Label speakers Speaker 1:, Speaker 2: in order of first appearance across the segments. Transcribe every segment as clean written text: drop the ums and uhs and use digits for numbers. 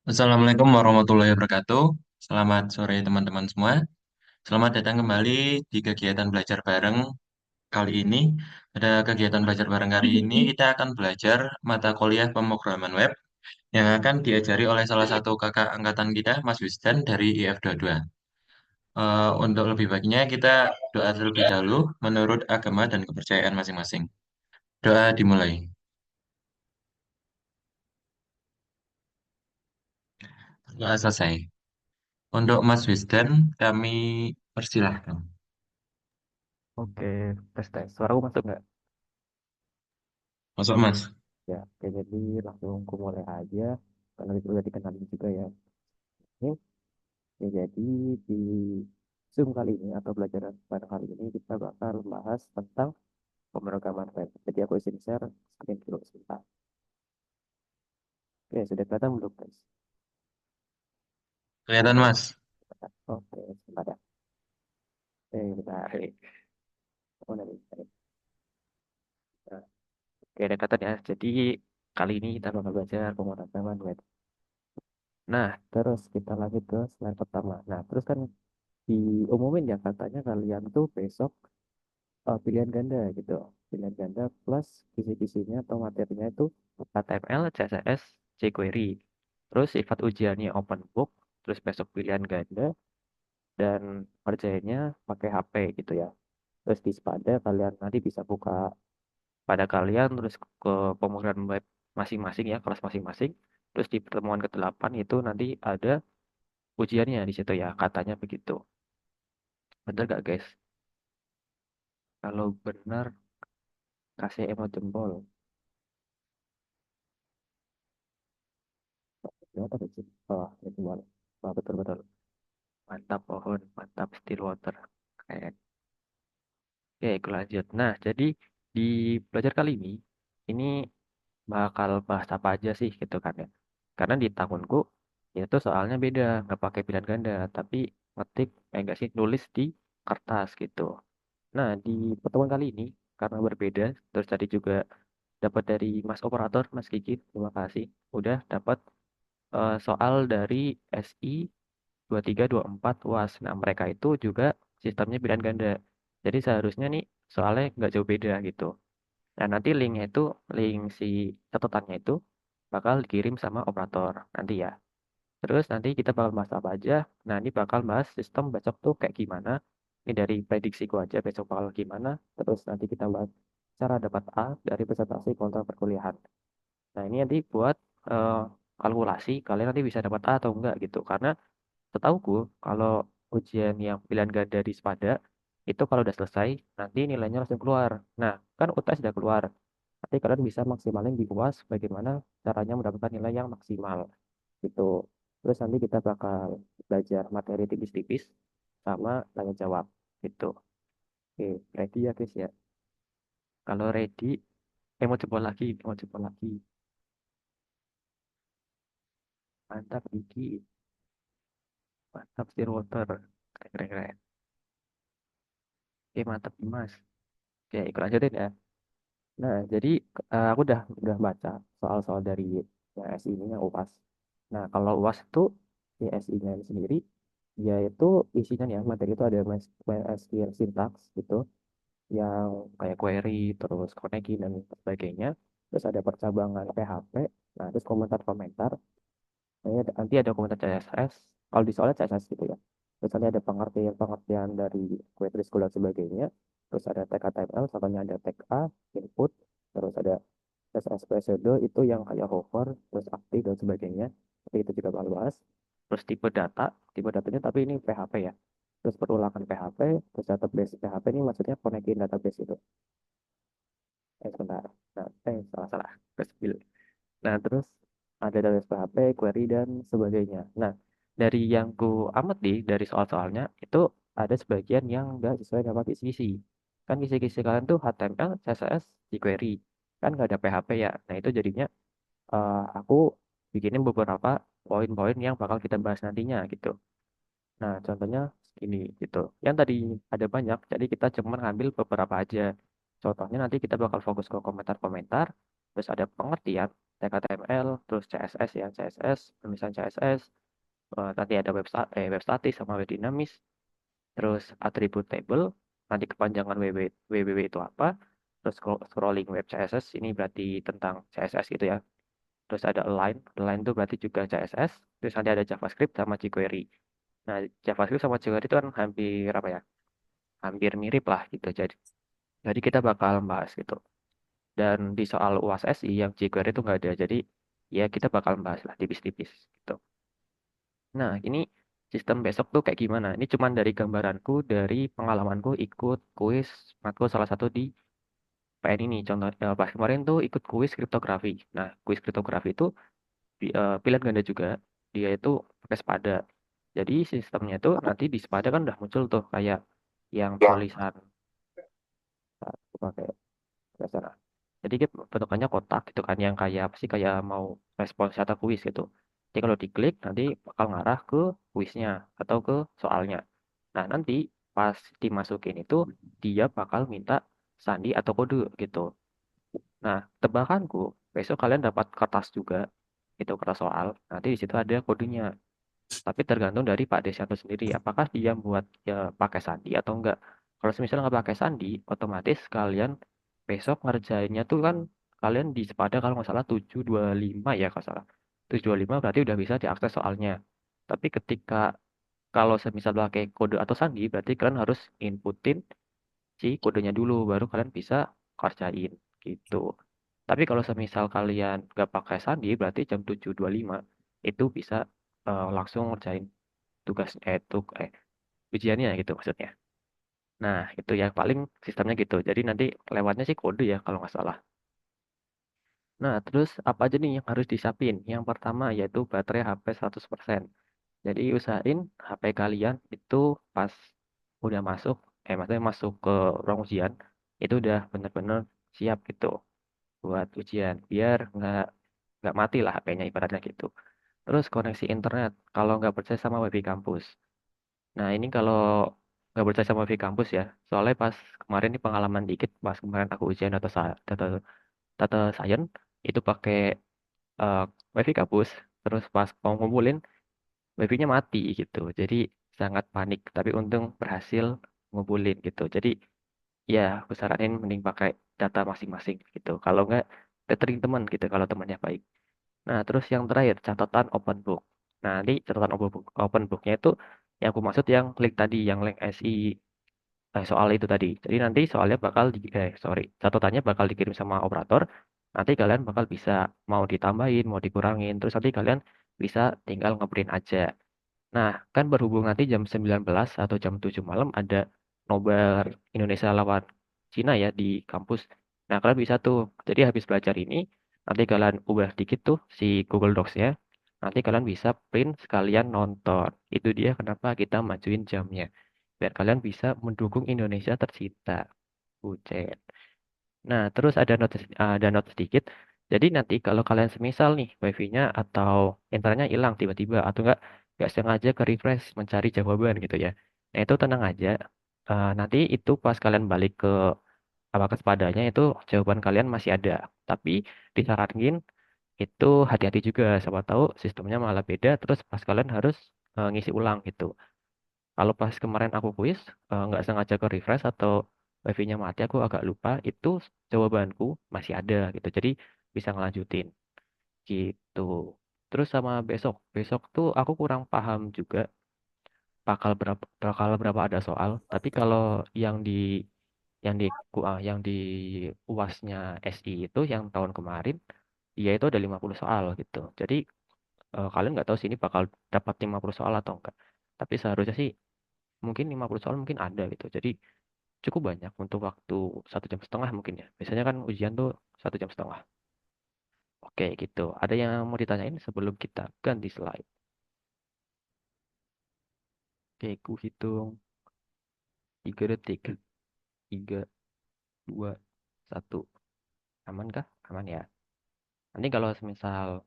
Speaker 1: Assalamualaikum warahmatullahi wabarakatuh. Selamat sore teman-teman semua. Selamat datang kembali di kegiatan belajar bareng kali ini. Pada kegiatan belajar bareng kali ini kita akan belajar mata kuliah pemrograman web yang akan diajari oleh salah satu kakak angkatan kita, Mas Wisdan dari IF22. Untuk lebih baiknya kita doa terlebih dahulu menurut agama dan kepercayaan masing-masing. Doa dimulai. Doa selesai. Untuk Mas Wisdan, kami persilahkan.
Speaker 2: Oke, tes tes. Suaraku masuk nggak?
Speaker 1: Masuk Mas.
Speaker 2: Ya, oke, jadi langsung aku mulai aja. Karena itu udah dikenalin juga ya. Oke, ya, jadi di Zoom kali ini atau belajar pada kali ini kita bakal bahas tentang pemrograman web. Jadi aku izin share screen dulu sebentar. Oke, sudah kelihatan belum guys?
Speaker 1: Kelihatan Mas.
Speaker 2: Oke, sebentar ya. Bentar. Oh, nanti. Nah, oke, ada kata ya. Jadi kali ini kita bakal belajar pemrograman web. Nah, terus kita lanjut ke slide pertama. Nah, terus kan diumumin ya katanya kalian tuh besok pilihan ganda gitu, pilihan ganda plus kisi-kisinya atau materinya itu HTML, CSS, jQuery, terus sifat ujiannya open book, terus besok pilihan ganda dan kerjainnya pakai HP gitu ya. Terus di Spada kalian nanti bisa buka pada kalian terus ke pemrograman web masing-masing ya, kelas masing-masing. Terus di pertemuan ke-8 itu nanti ada ujiannya di situ ya, katanya begitu. Bener gak guys? Kalau benar kasih emot jempol. Ya, tapi sih. Oh, itu boleh. Oh, betul betul. Mantap pohon, mantap still water. Keren. Oke, aku lanjut. Nah, jadi di belajar kali ini bakal bahas apa aja sih gitu kan ya. Karena di tahunku itu soalnya beda, nggak pakai pilihan ganda, tapi ngetik, enggak sih, nulis di kertas gitu. Nah, di pertemuan kali ini karena berbeda, terus tadi juga dapat dari Mas Operator, Mas Kiki, terima kasih. Udah dapat soal dari SI 2324 UAS. Nah, mereka itu juga sistemnya pilihan ganda. Jadi seharusnya nih soalnya nggak jauh beda gitu. Nah, nanti linknya itu, link si catatannya itu bakal dikirim sama operator nanti ya. Terus nanti kita bakal bahas apa aja. Nah, ini bakal bahas sistem besok tuh kayak gimana. Ini dari prediksiku aja besok bakal gimana. Terus nanti kita bahas cara dapat A dari presentasi kontrak perkuliahan. Nah, ini nanti buat eh, kalkulasi kalian nanti bisa dapat A atau enggak gitu. Karena setauku kalau ujian yang pilihan ganda di Spada itu kalau udah selesai nanti nilainya langsung keluar. Nah, kan UTS sudah keluar. Nanti kalian bisa maksimalin di UAS bagaimana caranya mendapatkan nilai yang maksimal gitu. Terus nanti kita bakal belajar materi tipis-tipis sama tanya jawab gitu. Oke, ready ya guys ya. Kalau ready, mau coba lagi, mau coba lagi. Mantap Diki, mantap Steelwater. Keren, keren, keren. Oke, mantap Dimas. Oke, ikut lanjutin ya. Nah, jadi aku udah baca soal-soal dari SI ini yang UAS. Nah, kalau UAS itu SI-nya sendiri, yaitu isinya nih ya, materi itu ada MySQL syntax gitu, yang kayak query, terus connecting dan sebagainya. Terus ada percabangan PHP, nah terus komentar-komentar. Nah, nanti ada komentar CSS, kalau di soalnya CSS gitu ya. Terus nanti ada pengertian-pengertian dari query school dan sebagainya. Terus ada tag HTML, contohnya ada tag A, input, terus ada CSS pseudo itu yang kayak hover, terus aktif dan sebagainya. Tapi itu juga bakal bahas. Terus tipe datanya tapi ini PHP ya. Terus perulangan PHP, terus database PHP ini maksudnya connecting database itu. Sebentar. Nah, salah-salah. Terus nah, terus ada dari PHP, query, dan sebagainya. Nah, dari yang ku amati dari soal-soalnya, itu ada sebagian yang nggak sesuai dengan kisi-kisi. Kan kisi-kisi kalian tuh HTML, CSS, jQuery. Kan nggak ada PHP ya. Nah, itu jadinya aku bikinin beberapa poin-poin yang bakal kita bahas nantinya gitu. Nah, contohnya ini gitu. Yang tadi ada banyak, jadi kita cuma ngambil beberapa aja. Contohnya nanti kita bakal fokus ke komentar-komentar, terus ada pengertian, HTML, terus CSS ya, CSS, pemisahan CSS, nanti ada web statis sama web dinamis, terus atribut table, nanti kepanjangan www itu apa, terus scrolling web CSS ini berarti tentang CSS gitu ya. Terus ada align itu berarti juga CSS, terus nanti ada JavaScript sama jQuery. Nah, JavaScript sama jQuery itu kan hampir apa ya? Hampir mirip lah gitu. Jadi kita bakal bahas gitu. Dan di soal UAS SI yang jQuery itu nggak ada. Jadi ya kita bakal bahas lah tipis-tipis gitu. Nah, ini sistem besok tuh kayak gimana? Ini cuman dari gambaranku, dari pengalamanku ikut kuis matkul salah satu di PN ini. Contoh, pas kemarin tuh ikut kuis kriptografi. Nah, kuis kriptografi itu pilihan ganda juga. Dia itu pakai sepada. Jadi sistemnya itu nanti di sepada kan udah muncul tuh kayak yang tulisan pakai dasar. Jadi dia bentukannya kotak gitu kan yang kayak apa sih kayak mau respons atau kuis gitu. Jadi kalau diklik nanti bakal ngarah ke kuisnya atau ke soalnya. Nah, nanti pas dimasukin itu dia bakal minta sandi atau kode gitu. Nah, tebakanku besok kalian dapat kertas juga itu kertas soal. Nanti di situ ada kodenya. Tapi tergantung dari Pak Desianto sendiri. Apakah dia buat ya pakai sandi atau enggak. Kalau misalnya nggak pakai sandi, otomatis kalian besok ngerjainnya tuh kan kalian di Sepada kalau nggak salah 725 ya kalau salah. 725 berarti udah bisa diakses soalnya. Tapi ketika kalau semisal pakai kode atau sandi, berarti kalian harus inputin si kodenya dulu, baru kalian bisa kerjain gitu. Tapi kalau semisal kalian nggak pakai sandi, berarti jam 7.25 itu bisa langsung ngerjain tugas ujiannya gitu maksudnya. Nah, itu ya paling sistemnya gitu. Jadi nanti lewatnya sih kode ya kalau nggak salah. Nah, terus apa aja nih yang harus disiapin? Yang pertama yaitu baterai HP 100%. Jadi usahain HP kalian itu pas udah masuk, maksudnya masuk ke ruang ujian, itu udah bener-bener siap gitu buat ujian. Biar nggak mati lah HP-nya ibaratnya gitu. Terus koneksi internet, kalau nggak percaya sama WiFi kampus. Nah, ini kalau nggak percaya sama Wifi kampus ya, soalnya pas kemarin ini pengalaman dikit, pas kemarin aku ujian data science, itu pakai eh, Wifi kampus, terus pas mau ngumpulin, Wifi-nya mati gitu. Jadi sangat panik, tapi untung berhasil ngumpulin gitu. Jadi ya, aku saranin mending pakai data masing-masing gitu. Kalau nggak, tethering teman gitu, kalau temannya baik. Nah, terus yang terakhir, catatan open book. Nah, nanti catatan open booknya itu yang aku maksud yang link tadi, yang link SI soal itu tadi. Jadi nanti soalnya catatannya bakal dikirim sama operator. Nanti kalian bakal bisa mau ditambahin, mau dikurangin. Terus nanti kalian bisa tinggal ngeprint aja. Nah, kan berhubung nanti jam 19 atau jam 7 malam ada nobar Indonesia lawan Cina ya di kampus. Nah, kalian bisa tuh. Jadi habis belajar ini, nanti kalian ubah dikit tuh si Google Docs-nya. Nanti kalian bisa print sekalian nonton. Itu dia kenapa kita majuin jamnya. Biar kalian bisa mendukung Indonesia tercinta. Bucet. Nah, terus ada note sedikit. Jadi nanti kalau kalian semisal nih wifi-nya atau internetnya hilang tiba-tiba atau nggak sengaja ke refresh mencari jawaban gitu ya. Nah, itu tenang aja. Nanti itu pas kalian balik ke apa kepadanya itu jawaban kalian masih ada. Tapi disarankan itu hati-hati juga. Siapa tahu sistemnya malah beda terus pas kalian harus ngisi ulang gitu. Kalau pas kemarin aku kuis, nggak sengaja ke refresh atau wifi-nya mati, aku agak lupa, itu jawabanku masih ada gitu. Jadi bisa ngelanjutin gitu. Terus sama besok, besok tuh aku kurang paham juga bakal berapa ada soal. Tapi kalau yang di yang di UASnya SI itu yang tahun kemarin, dia itu ada 50 soal gitu. Jadi kalian nggak tahu sih ini bakal dapat 50 soal atau enggak. Tapi seharusnya sih mungkin 50 soal mungkin ada gitu. Jadi cukup banyak untuk waktu 1 jam setengah mungkin ya. Biasanya kan ujian tuh 1 jam setengah. Oke gitu. Ada yang mau ditanyain sebelum kita ganti slide? Oke, ku hitung 3 detik. 3, 2, 1. Aman kah? Aman ya. Nanti kalau semisal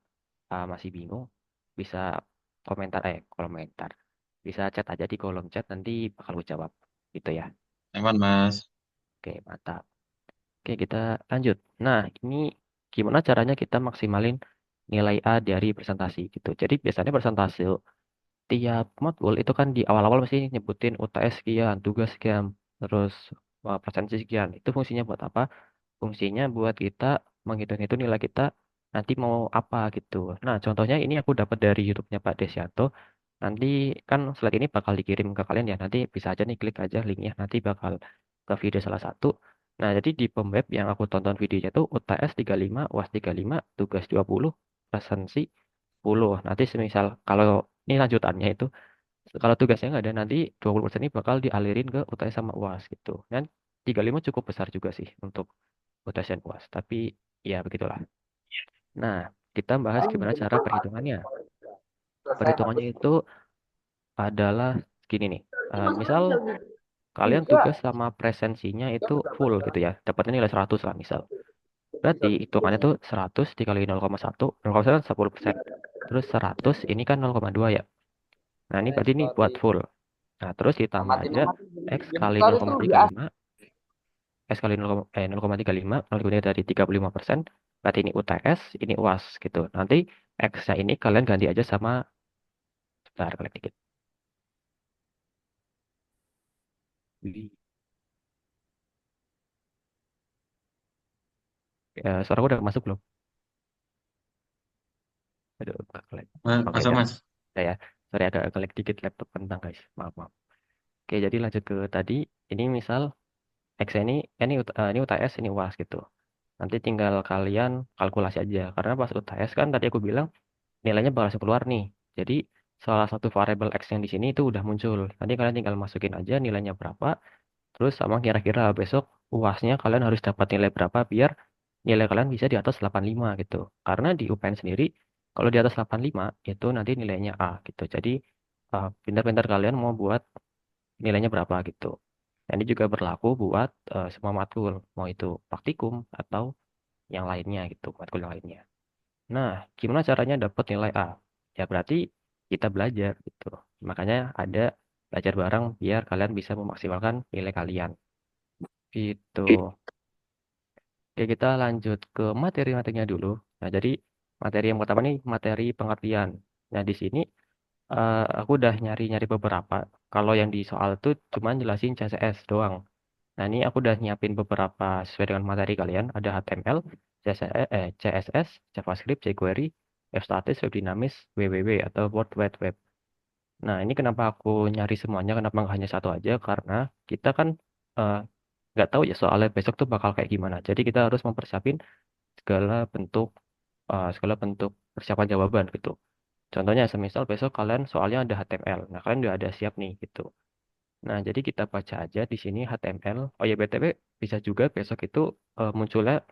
Speaker 2: masih bingung, bisa komentar. Bisa chat aja di kolom chat, nanti bakal gue jawab. Gitu ya.
Speaker 1: Aman, Mas.
Speaker 2: Oke, mantap. Oke, kita lanjut. Nah, ini gimana caranya kita maksimalin nilai A dari presentasi gitu. Jadi biasanya presentasi tiap modul itu kan di awal-awal mesti nyebutin UTS sekian, tugas sekian, terus presensi sekian. Itu fungsinya buat apa? Fungsinya buat kita menghitung-hitung nilai kita nanti mau apa gitu. Nah, contohnya ini aku dapat dari YouTube-nya Pak Desyanto. Nanti kan slide ini bakal dikirim ke kalian ya. Nanti bisa aja nih klik aja linknya. Nanti bakal ke video salah satu. Nah, jadi di pemweb yang aku tonton videonya tuh UTS 35, UAS 35, tugas 20, presensi 10. Nanti semisal kalau ini lanjutannya itu kalau tugasnya nggak ada nanti 20% ini bakal dialirin ke UTS sama UAS gitu. Dan 35 cukup besar juga sih untuk UTS dan UAS. Tapi ya begitulah. Nah, kita bahas gimana cara perhitungannya. Perhitungannya itu adalah gini nih. Misal kalian tugas sama presensinya itu full gitu ya. Dapatnya nilai 100 lah misal. Berarti hitungannya tuh 100 dikali 0,1. 0,1 kan 10%. Terus 100 ini kan 0,2 ya. Nah, ini berarti ini buat full. Nah, terus ditambah aja X kali 0,35. X kali 0,35. 0,3 dari 35%. Berarti ini UTS, ini UAS gitu. Nanti X-nya ini kalian ganti aja sama, sebentar kalian dikit. Suara udah masuk belum? Aduh, nge-lag. Oke,
Speaker 1: Masuk
Speaker 2: udah.
Speaker 1: Mas.
Speaker 2: Udah ya. Sorry agak nge-lag dikit laptop kentang guys. Maaf, maaf. Oke, jadi lanjut ke tadi. Ini misal X ini UTS, ini UAS gitu. Nanti tinggal kalian kalkulasi aja. Karena pas UTS kan tadi aku bilang nilainya bakal langsung keluar nih. Jadi salah satu variabel X yang di sini itu udah muncul. Nanti kalian tinggal masukin aja nilainya berapa. Terus sama kira-kira besok UASnya kalian harus dapat nilai berapa biar nilai kalian bisa di atas 85 gitu. Karena di UPN sendiri kalau di atas 85 itu nanti nilainya A gitu. Jadi pintar-pintar kalian mau buat nilainya berapa gitu. Dan ini juga berlaku buat semua matkul, mau itu praktikum atau yang lainnya gitu, matkul yang lainnya. Nah, gimana caranya dapat nilai A? Ya berarti kita belajar gitu. Makanya ada belajar bareng biar kalian bisa memaksimalkan nilai kalian. Gitu. Oke, kita lanjut ke materi-materinya dulu. Nah, jadi materi yang pertama nih materi pengertian. Nah, di sini aku udah nyari-nyari beberapa. Kalau yang di soal tuh cuma jelasin CSS doang. Nah, ini aku udah nyiapin beberapa sesuai dengan materi kalian. Ada HTML, CSS, JavaScript, jQuery, web statis, web dinamis, WWW atau World Wide Web. Nah, ini kenapa aku nyari semuanya, kenapa nggak hanya satu aja? Karena kita kan eh, nggak tahu ya soalnya besok tuh bakal kayak gimana. Jadi kita harus mempersiapin segala bentuk segala bentuk persiapan jawaban gitu. Contohnya, semisal besok kalian soalnya ada HTML. Nah, kalian udah ada siap nih gitu. Nah, jadi kita baca aja di sini HTML. Oh ya, BTW bisa juga besok itu munculnya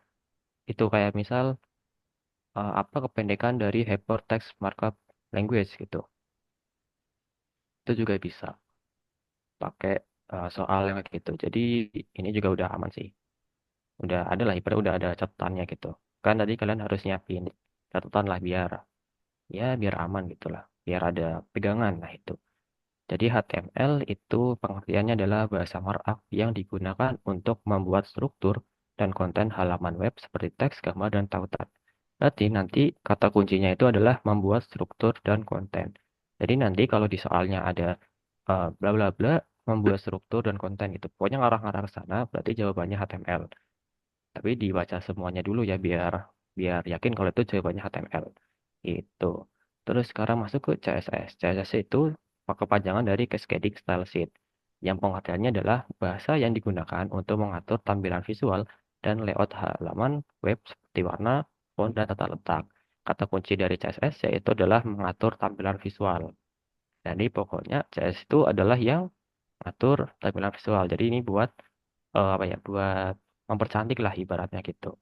Speaker 2: itu kayak misal apa kependekan dari Hypertext Markup Language gitu. Itu juga bisa pakai soal yang kayak gitu. Jadi ini juga udah aman sih. Udah ada lah, ibarat udah ada catatannya gitu. Kan tadi kalian harus nyiapin catatan lah biar aman gitu lah. Biar ada pegangan. Nah, itu. Jadi HTML itu pengertiannya adalah bahasa markup yang digunakan untuk membuat struktur dan konten halaman web seperti teks, gambar, dan tautan. Berarti nanti kata kuncinya itu adalah membuat struktur dan konten. Jadi nanti kalau di soalnya ada bla bla bla membuat struktur dan konten itu pokoknya ngarah-ngarah ke sana berarti jawabannya HTML. Tapi dibaca semuanya dulu ya biar biar yakin kalau itu jawabannya HTML. Itu. Terus sekarang masuk ke CSS. CSS itu kepanjangan dari Cascading Style Sheet. Yang pengertiannya adalah bahasa yang digunakan untuk mengatur tampilan visual dan layout halaman web seperti warna, font, dan tata letak. Kata kunci dari CSS yaitu adalah mengatur tampilan visual. Jadi pokoknya CSS itu adalah yang mengatur tampilan visual. Jadi ini buat apa ya? Buat mempercantik lah ibaratnya gitu.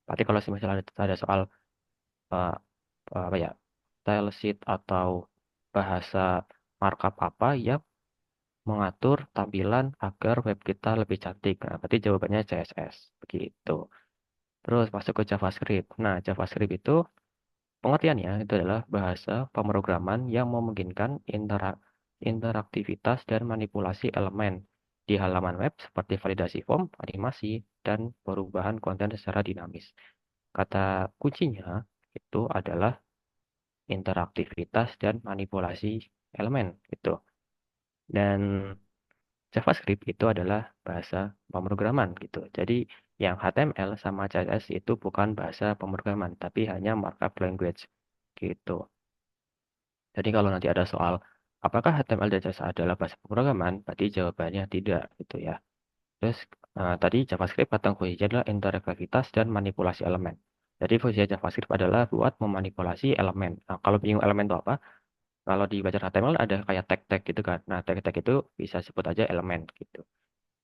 Speaker 2: Berarti kalau misalnya ada soal eh, apa ya style sheet atau bahasa markup apa yang mengatur tampilan agar web kita lebih cantik. Nah, berarti jawabannya CSS. Begitu. Terus masuk ke JavaScript. Nah, JavaScript itu pengertiannya itu adalah bahasa pemrograman yang memungkinkan interaktivitas dan manipulasi elemen di halaman web seperti validasi form, animasi, dan perubahan konten secara dinamis. Kata kuncinya itu adalah interaktivitas dan manipulasi elemen gitu. Dan JavaScript itu adalah bahasa pemrograman gitu. Jadi yang HTML sama CSS itu bukan bahasa pemrograman, tapi hanya markup language gitu. Jadi kalau nanti ada soal apakah HTML dan CSS adalah bahasa pemrograman, berarti jawabannya tidak gitu ya. Terus tadi JavaScript kata kuncinya adalah interaktivitas dan manipulasi elemen. Jadi fungsi JavaScript adalah buat memanipulasi elemen. Nah, kalau bingung elemen itu apa? Kalau di belajar HTML ada kayak tag-tag gitu kan. Nah, tag-tag itu bisa sebut aja elemen gitu.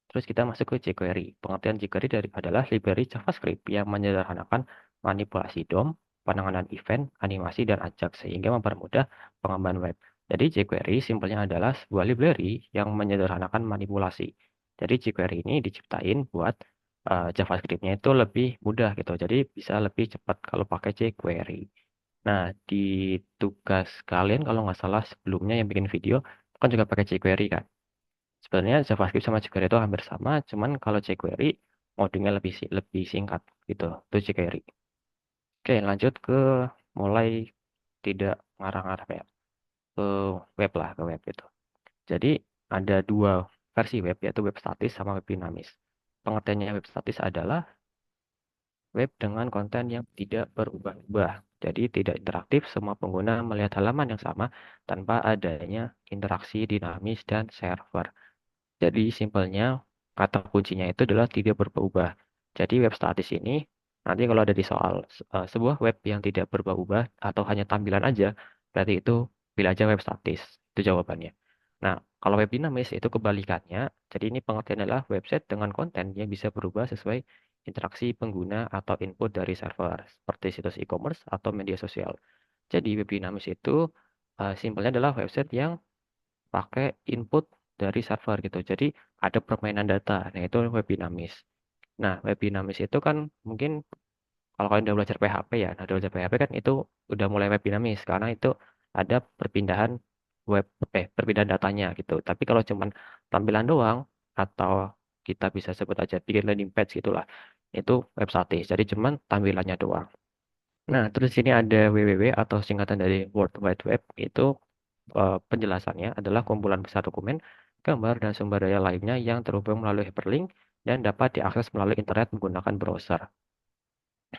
Speaker 2: Terus kita masuk ke jQuery. Pengertian jQuery adalah library JavaScript yang menyederhanakan manipulasi DOM, penanganan event, animasi, dan Ajax sehingga mempermudah pengembangan web. Jadi jQuery simpelnya adalah sebuah library yang menyederhanakan manipulasi. Jadi jQuery ini diciptain buat JavaScript-nya itu lebih mudah gitu. Jadi bisa lebih cepat kalau pakai jQuery. Nah, di tugas kalian kalau nggak salah sebelumnya yang bikin video kan juga pakai jQuery kan. Sebenarnya JavaScript sama jQuery itu hampir sama, cuman kalau jQuery ngodingnya lebih singkat gitu. Itu jQuery. Oke, lanjut ke mulai tidak ngarang-ngarang ya ke web lah ke web gitu. Jadi ada dua versi web yaitu web statis sama web dinamis. Pengertiannya web statis adalah web dengan konten yang tidak berubah-ubah. Jadi tidak interaktif, semua pengguna melihat halaman yang sama tanpa adanya interaksi dinamis dan server. Jadi simpelnya kata kuncinya itu adalah tidak berubah. Jadi web statis ini nanti kalau ada di soal sebuah web yang tidak berubah-ubah atau hanya tampilan aja, berarti itu pilih aja web statis. Itu jawabannya. Nah, kalau web dinamis itu kebalikannya. Jadi ini pengertian adalah website dengan konten yang bisa berubah sesuai interaksi pengguna atau input dari server, seperti situs e-commerce atau media sosial. Jadi web dinamis itu simpelnya adalah website yang pakai input dari server gitu. Jadi ada permainan data. Nah, itu web dinamis. Nah, web dinamis itu kan mungkin kalau kalian udah belajar PHP ya, nah udah belajar PHP kan itu udah mulai web dinamis karena itu ada perpindahan web perpindahan datanya gitu. Tapi kalau cuman tampilan doang atau kita bisa sebut aja bikin landing page gitulah. Itu web statis. Jadi cuman tampilannya doang. Nah, terus sini ada WWW atau singkatan dari World Wide Web itu penjelasannya adalah kumpulan besar dokumen, gambar, dan sumber daya lainnya yang terhubung melalui hyperlink dan dapat diakses melalui internet menggunakan browser.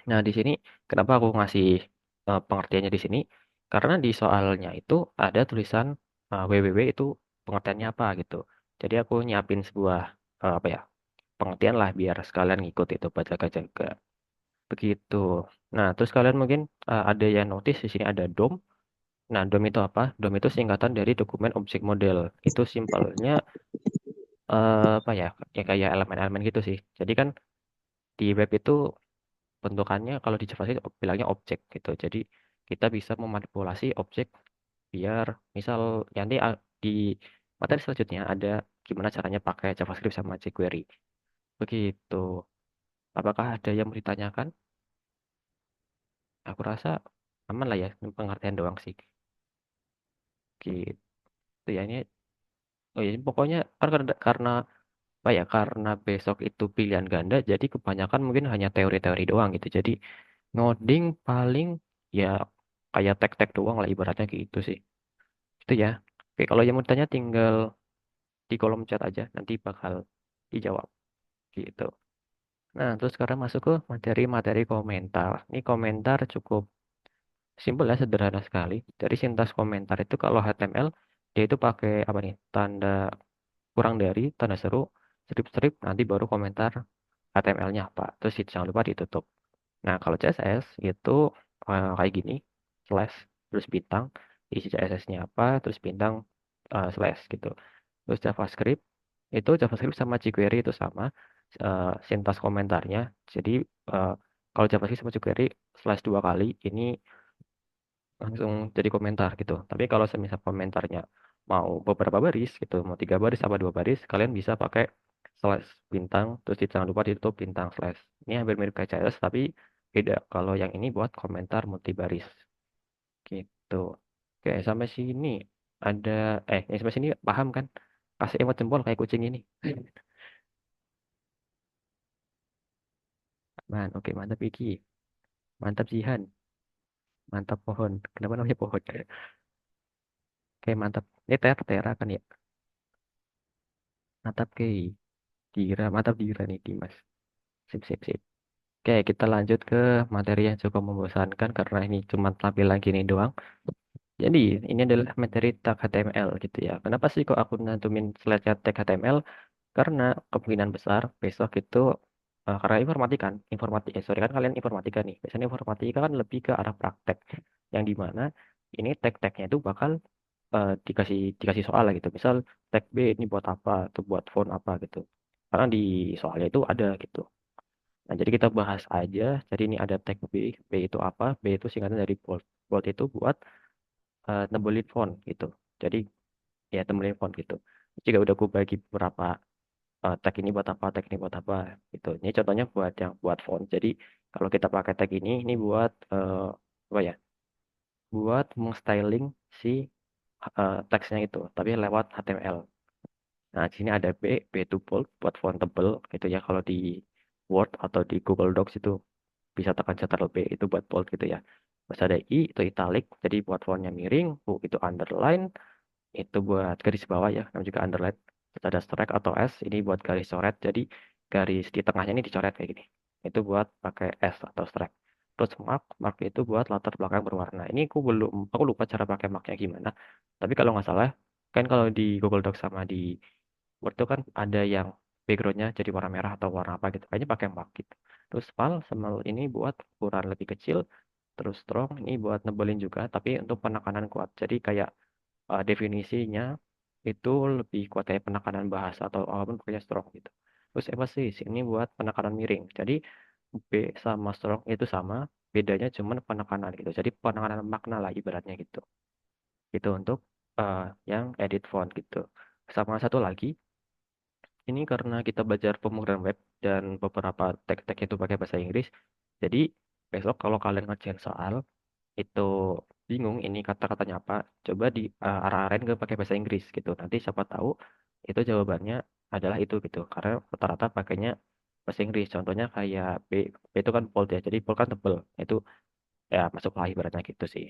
Speaker 2: Nah, di sini kenapa aku ngasih pengertiannya di sini? Karena di soalnya itu ada tulisan www itu pengertiannya apa gitu. Jadi aku nyiapin sebuah apa ya pengertian lah biar sekalian ngikut itu baca jaga begitu. Nah, terus kalian mungkin ada yang notice di sini ada DOM. Nah, DOM itu apa? DOM itu singkatan dari dokumen objek model. Itu simpelnya apa ya? Ya kayak elemen-elemen gitu sih. Jadi kan di web itu bentukannya kalau di JavaScript bilangnya objek gitu. Jadi kita bisa memanipulasi objek biar misal nanti di materi selanjutnya ada gimana caranya pakai JavaScript sama jQuery. Begitu. Apakah ada yang mau ditanyakan? Aku rasa aman lah ya, ini pengertian doang sih. Gitu ya ini. Oh ya, pokoknya karena apa ya? Karena besok itu pilihan ganda, jadi kebanyakan mungkin hanya teori-teori doang gitu. Jadi ngoding paling ya kayak tek-tek doang lah ibaratnya gitu sih. Itu ya. Oke, kalau yang mau tanya tinggal di kolom chat aja, nanti bakal dijawab gitu. Nah, terus sekarang masuk ke materi-materi komentar. Ini komentar cukup simpel ya, sederhana sekali. Dari sintaks komentar itu kalau HTML dia itu pakai apa nih? Tanda kurang dari, tanda seru, strip-strip, nanti baru komentar HTML-nya apa. Terus jangan lupa ditutup. Nah, kalau CSS itu kayak gini, slash, terus bintang, isi CSS-nya apa, terus bintang, slash gitu. Terus JavaScript sama jQuery itu sama, sintas komentarnya. Jadi, eh, kalau JavaScript sama jQuery slash dua kali, ini langsung jadi komentar gitu. Tapi kalau semisal komentarnya mau beberapa baris gitu, mau tiga baris apa dua baris, kalian bisa pakai slash bintang, terus jangan lupa ditutup bintang slash. Ini hampir mirip kayak CSS tapi beda. Kalau yang ini buat komentar multi baris gitu. Oke, sampai sini ada yang sampai sini paham kan? Kasih emot jempol kayak kucing ini. Man, oke mantap Iki. Mantap Jihan, mantap pohon. Kenapa namanya pohon? Kayak mantap. Ini Tera kan ya? Mantap kayak Dira, mantap Dira nih Dimas. Sip, sip, sip. Oke, kita lanjut ke materi yang cukup membosankan karena ini cuma tampilan gini doang. Jadi, ini adalah materi tag HTML gitu ya. Kenapa sih kok aku nantumin slide tag HTML? Karena kemungkinan besar besok itu karena sorry kan kalian informatika nih. Biasanya informatika kan lebih ke arah praktek, yang dimana ini tag-tagnya itu bakal dikasih dikasih soal lah gitu. Misal tag B ini buat apa, atau buat font apa gitu. Karena di soalnya itu ada gitu. Nah, jadi kita bahas aja. Jadi ini ada tag B. B itu apa? B itu singkatan dari bold. Bold itu buat nebelin font gitu. Jadi ya nebelin font gitu. Jika udah aku bagi beberapa tag ini buat apa, tag ini buat apa gitu. Ini contohnya buat yang buat font. Jadi kalau kita pakai tag ini buat apa ya? Buat mengstyling si teksnya itu, tapi lewat HTML. Nah, di sini ada B itu bold buat font tebel gitu ya. Kalau di Word atau di Google Docs itu bisa tekan Ctrl B itu buat bold gitu ya. Terus ada I itu italic, jadi buat fontnya miring. U itu underline, itu buat garis bawah ya, namanya juga underline. Terus ada strike atau S, ini buat garis coret, jadi garis di tengahnya ini dicoret kayak gini. Itu buat pakai S atau strike. Terus mark itu buat latar belakang berwarna. Ini aku lupa cara pakai marknya gimana. Tapi kalau nggak salah, kan kalau di Google Docs sama di Word itu kan ada yang backgroundnya jadi warna merah atau warna apa gitu. Kayaknya pakai mark gitu. Terus pal sama ini buat ukuran lebih kecil. Terus strong ini buat nebelin juga, tapi untuk penekanan kuat. Jadi kayak definisinya itu lebih kuat kayak penekanan bahasa atau apapun pokoknya strong gitu. Terus emphasis ini buat penekanan miring. Jadi B sama strong itu sama, bedanya cuma penekanan gitu. Jadi penekanan makna lah ibaratnya gitu. Itu untuk eh, yang edit font gitu. Sama satu lagi, ini karena kita belajar pemrograman web dan beberapa tag-tag itu pakai bahasa Inggris. Jadi besok kalau kalian ngerjain soal itu bingung ini kata-katanya apa, coba di arah-arahin ke pakai bahasa Inggris gitu. Nanti siapa tahu itu jawabannya adalah itu gitu. Karena rata-rata pakainya bahasa Inggris. Contohnya kayak B itu kan bold ya. Jadi bold kan tebel. Itu ya masuk lah ibaratnya gitu sih.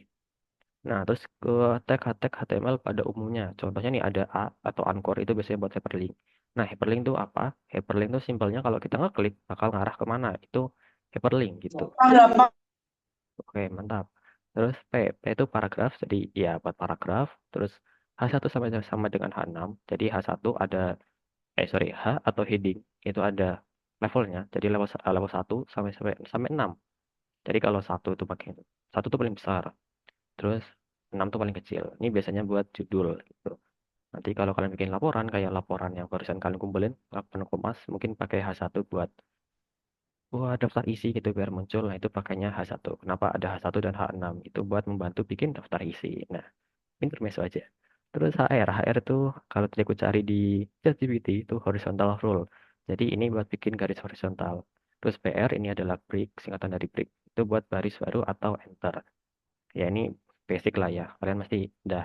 Speaker 2: Nah, terus ke tag HTML pada umumnya. Contohnya nih ada A atau Anchor itu biasanya buat hyperlink. Nah, hyperlink itu apa? Hyperlink itu simpelnya kalau kita ngeklik bakal ngarah kemana. Itu hyperlink gitu. Oke, mantap. Terus P itu paragraf, jadi ya buat paragraf. Terus H1 sama dengan H6. Jadi H1 ada, sorry, H atau heading, itu ada levelnya. Jadi level 1 sampai, sampai, sampai 6. Jadi kalau satu itu paling besar. Terus 6 itu paling kecil. Ini biasanya buat judul gitu. Nanti kalau kalian bikin laporan, kayak laporan yang barusan kalian kumpulin, laporan Kompas, mungkin pakai H1 buat daftar isi gitu biar muncul. Nah, itu pakainya H1. Kenapa ada H1 dan H6? Itu buat membantu bikin daftar isi. Nah, intermezzo aja. Terus HR itu kalau tadi aku cari di ChatGPT itu horizontal rule. Jadi ini buat bikin garis horizontal. Terus PR ini adalah break, singkatan dari break. Itu buat baris baru atau enter. Ya ini basic lah ya. Kalian pasti udah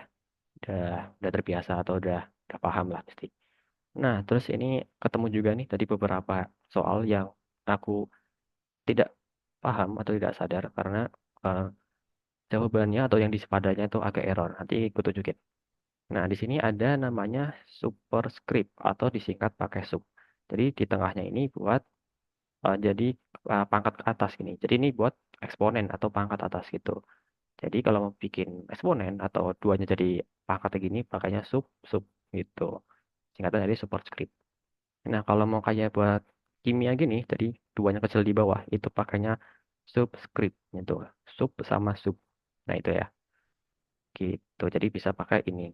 Speaker 2: udah udah terbiasa atau udah paham lah pasti. Nah, terus ini ketemu juga nih tadi beberapa soal yang aku tidak paham atau tidak sadar karena eh, jawabannya atau yang di padanya itu agak error. Nanti aku tunjukin. Nah, di sini ada namanya superscript atau disingkat pakai sub. Jadi di tengahnya ini buat jadi pangkat ke atas gini. Jadi ini buat eksponen atau pangkat atas gitu. Jadi kalau mau bikin eksponen atau duanya jadi pangkat gini, pakainya sub sub gitu. Singkatan dari superscript. Nah, kalau mau kayak buat kimia gini, jadi duanya kecil di bawah, itu pakainya subscript gitu. Sub sama sub. Nah, itu ya. Gitu. Jadi bisa pakai ini.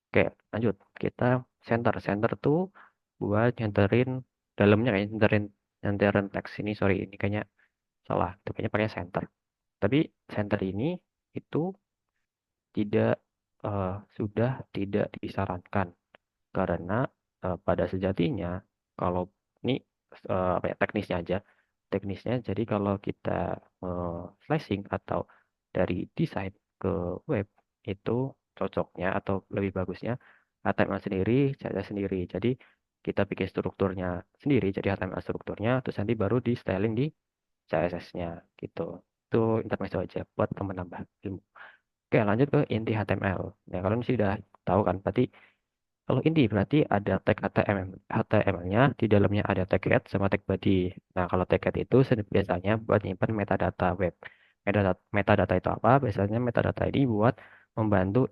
Speaker 2: Oke, lanjut. Kita center. Center tuh buat nyenterin dalamnya kayak nyenterin teks ini. Sorry, ini kayaknya salah. Itu kayaknya pakai center. Tapi center ini itu tidak sudah tidak disarankan karena pada sejatinya kalau ini apa ya teknisnya aja. Teknisnya jadi kalau kita slashing atau dari desain ke web itu cocoknya atau lebih bagusnya HTML sendiri, CSS sendiri. Jadi kita bikin strukturnya sendiri, jadi HTML strukturnya, terus nanti baru di styling di CSS-nya gitu. Itu intermezzo aja buat menambah ilmu. Oke, lanjut ke inti HTML. Nah, kalian sih udah tahu kan, berarti kalau inti berarti ada tag HTML-nya, di dalamnya ada tag head sama tag body. Nah, kalau tag head itu biasanya buat nyimpan metadata web. Metadata itu apa? Biasanya metadata ini buat membantu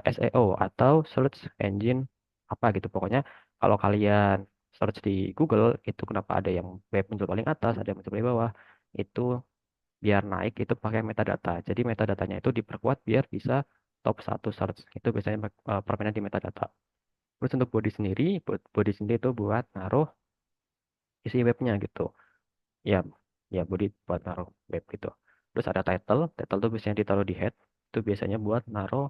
Speaker 2: SEO atau search engine apa gitu. Pokoknya kalau kalian search di Google, itu kenapa ada yang web muncul paling atas, ada yang muncul paling bawah, itu biar naik itu pakai metadata. Jadi metadatanya itu diperkuat biar bisa top satu search. Itu biasanya permainan di metadata. Terus untuk body sendiri itu buat naruh isi webnya gitu. Ya, ya body buat naruh web gitu. Terus ada title tuh biasanya ditaruh di head. Itu biasanya buat naruh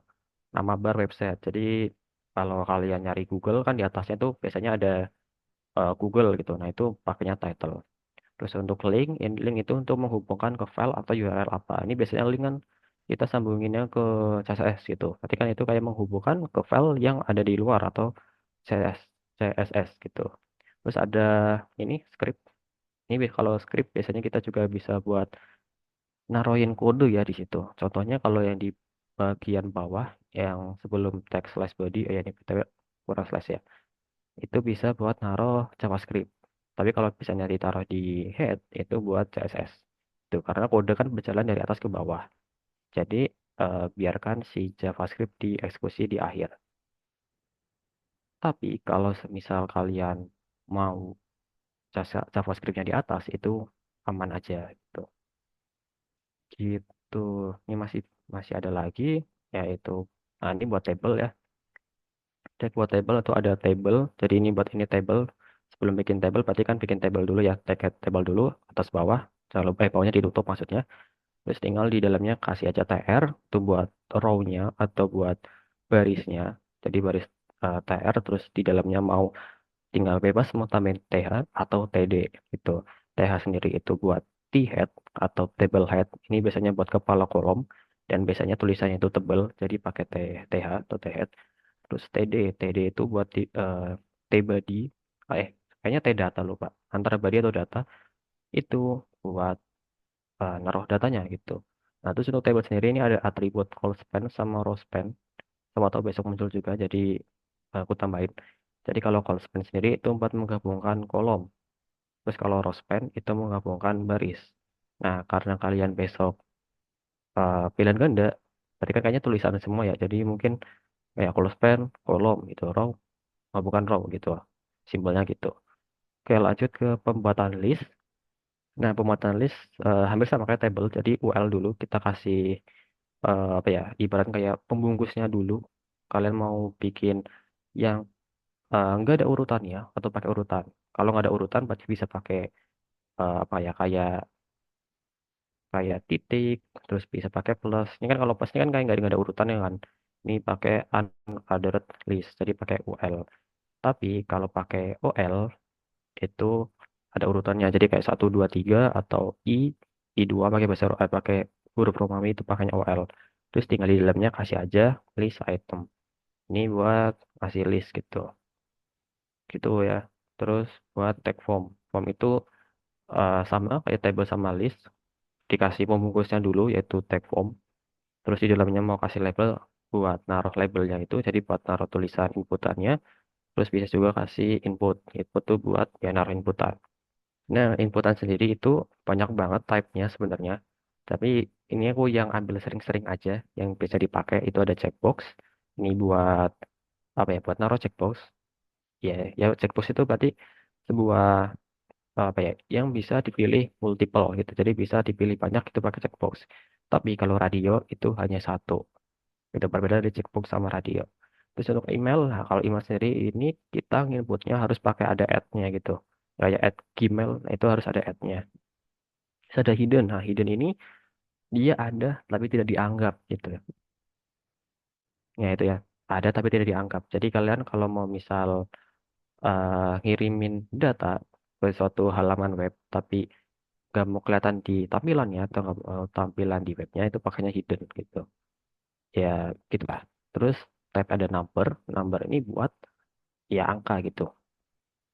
Speaker 2: nama bar website. Jadi kalau kalian nyari Google kan di atasnya tuh biasanya ada Google gitu. Nah itu pakainya title. Terus untuk link itu untuk menghubungkan ke file atau URL apa. Ini biasanya link kan kita sambunginnya ke CSS gitu. Nanti kan itu kayak menghubungkan ke file yang ada di luar atau CS, CSS gitu. Terus ada ini script. Ini kalau script biasanya kita juga bisa buat naruhin kode ya di situ. Contohnya kalau yang di bagian bawah yang sebelum text slash body, ya ini BTW kurang slash ya. Itu bisa buat naruh JavaScript. Tapi kalau misalnya ditaruh di head itu buat CSS. Itu karena kode kan berjalan dari atas ke bawah. Jadi biarkan si JavaScript dieksekusi di akhir. Tapi kalau semisal kalian mau JavaScript-nya di atas itu aman aja gitu. Gitu. Ini masih masih ada lagi yaitu nah ini buat table ya. Cek buat table atau ada table. Jadi ini buat ini table. Sebelum bikin table berarti kan bikin table dulu ya. Tag head table dulu atas bawah. Jangan lupa bawahnya ditutup maksudnya. Terus tinggal di dalamnya kasih aja tr itu buat row-nya atau buat barisnya. Jadi baris tr terus di dalamnya mau tinggal bebas mau tambahin th atau td gitu. Th sendiri itu buat t head atau table head. Ini biasanya buat kepala kolom dan biasanya tulisannya itu tebel jadi pakai th atau th head. Terus TD itu buat T-body, kayaknya T-data lupa, antara body atau data, itu buat naruh datanya gitu. Nah, terus untuk table sendiri ini ada atribut call span sama row span, sama tahu besok muncul juga, jadi aku tambahin. Jadi kalau call span sendiri itu buat menggabungkan kolom, terus kalau row span itu menggabungkan baris. Nah, karena kalian besok pilihan ganda, berarti kan kayaknya tulisan semua ya, jadi mungkin kayak call span, kolom gitu, row, bukan row gitu simbolnya gitu. Oke, lanjut ke pembuatan list. Nah, pembuatan list hampir sama kayak table. Jadi UL dulu kita kasih apa ya, ibarat kayak pembungkusnya dulu. Kalian mau bikin yang nggak ada urutannya atau pakai urutan. Kalau nggak ada urutan berarti bisa pakai apa ya, kayak kayak titik, terus bisa pakai plus. Ini kan kalau plus ini kan kayak nggak ada urutannya kan. Ini pakai unordered list, jadi pakai UL. Tapi kalau pakai OL itu ada urutannya. Jadi kayak satu 2 3 atau I2 pakai pakai huruf Romawi itu pakainya OL. Terus tinggal di dalamnya kasih aja list item. Ini buat kasih list gitu. Gitu ya. Terus buat tag form. Form itu sama kayak table sama list. Dikasih pembungkusnya dulu yaitu tag form. Terus di dalamnya mau kasih label buat naruh labelnya itu. Jadi buat naruh tulisan inputannya. Terus bisa juga kasih input. Input tuh buat ya naruh inputan. Nah, inputan sendiri itu banyak banget type-nya sebenarnya. Tapi ini aku yang ambil sering-sering aja, yang bisa dipakai itu ada checkbox. Ini buat apa ya? Buat naruh checkbox. Ya, ya checkbox itu berarti sebuah apa ya? Yang bisa dipilih multiple gitu. Jadi bisa dipilih banyak itu pakai checkbox. Tapi kalau radio itu hanya satu. Itu berbeda dari checkbox sama radio. Terus untuk email, nah kalau email sendiri ini kita inputnya harus pakai ada add-nya gitu. Kayak add Gmail, nah itu harus ada add-nya. Terus ada hidden. Nah, hidden ini dia ada tapi tidak dianggap gitu. Ya itu ya. Ada tapi tidak dianggap. Jadi kalian kalau mau misal ngirimin data ke suatu halaman web tapi nggak mau kelihatan di tampilannya atau nggak mau tampilan di webnya itu pakainya hidden gitu. Ya gitu lah. Terus type ada number. Number ini buat ya angka gitu.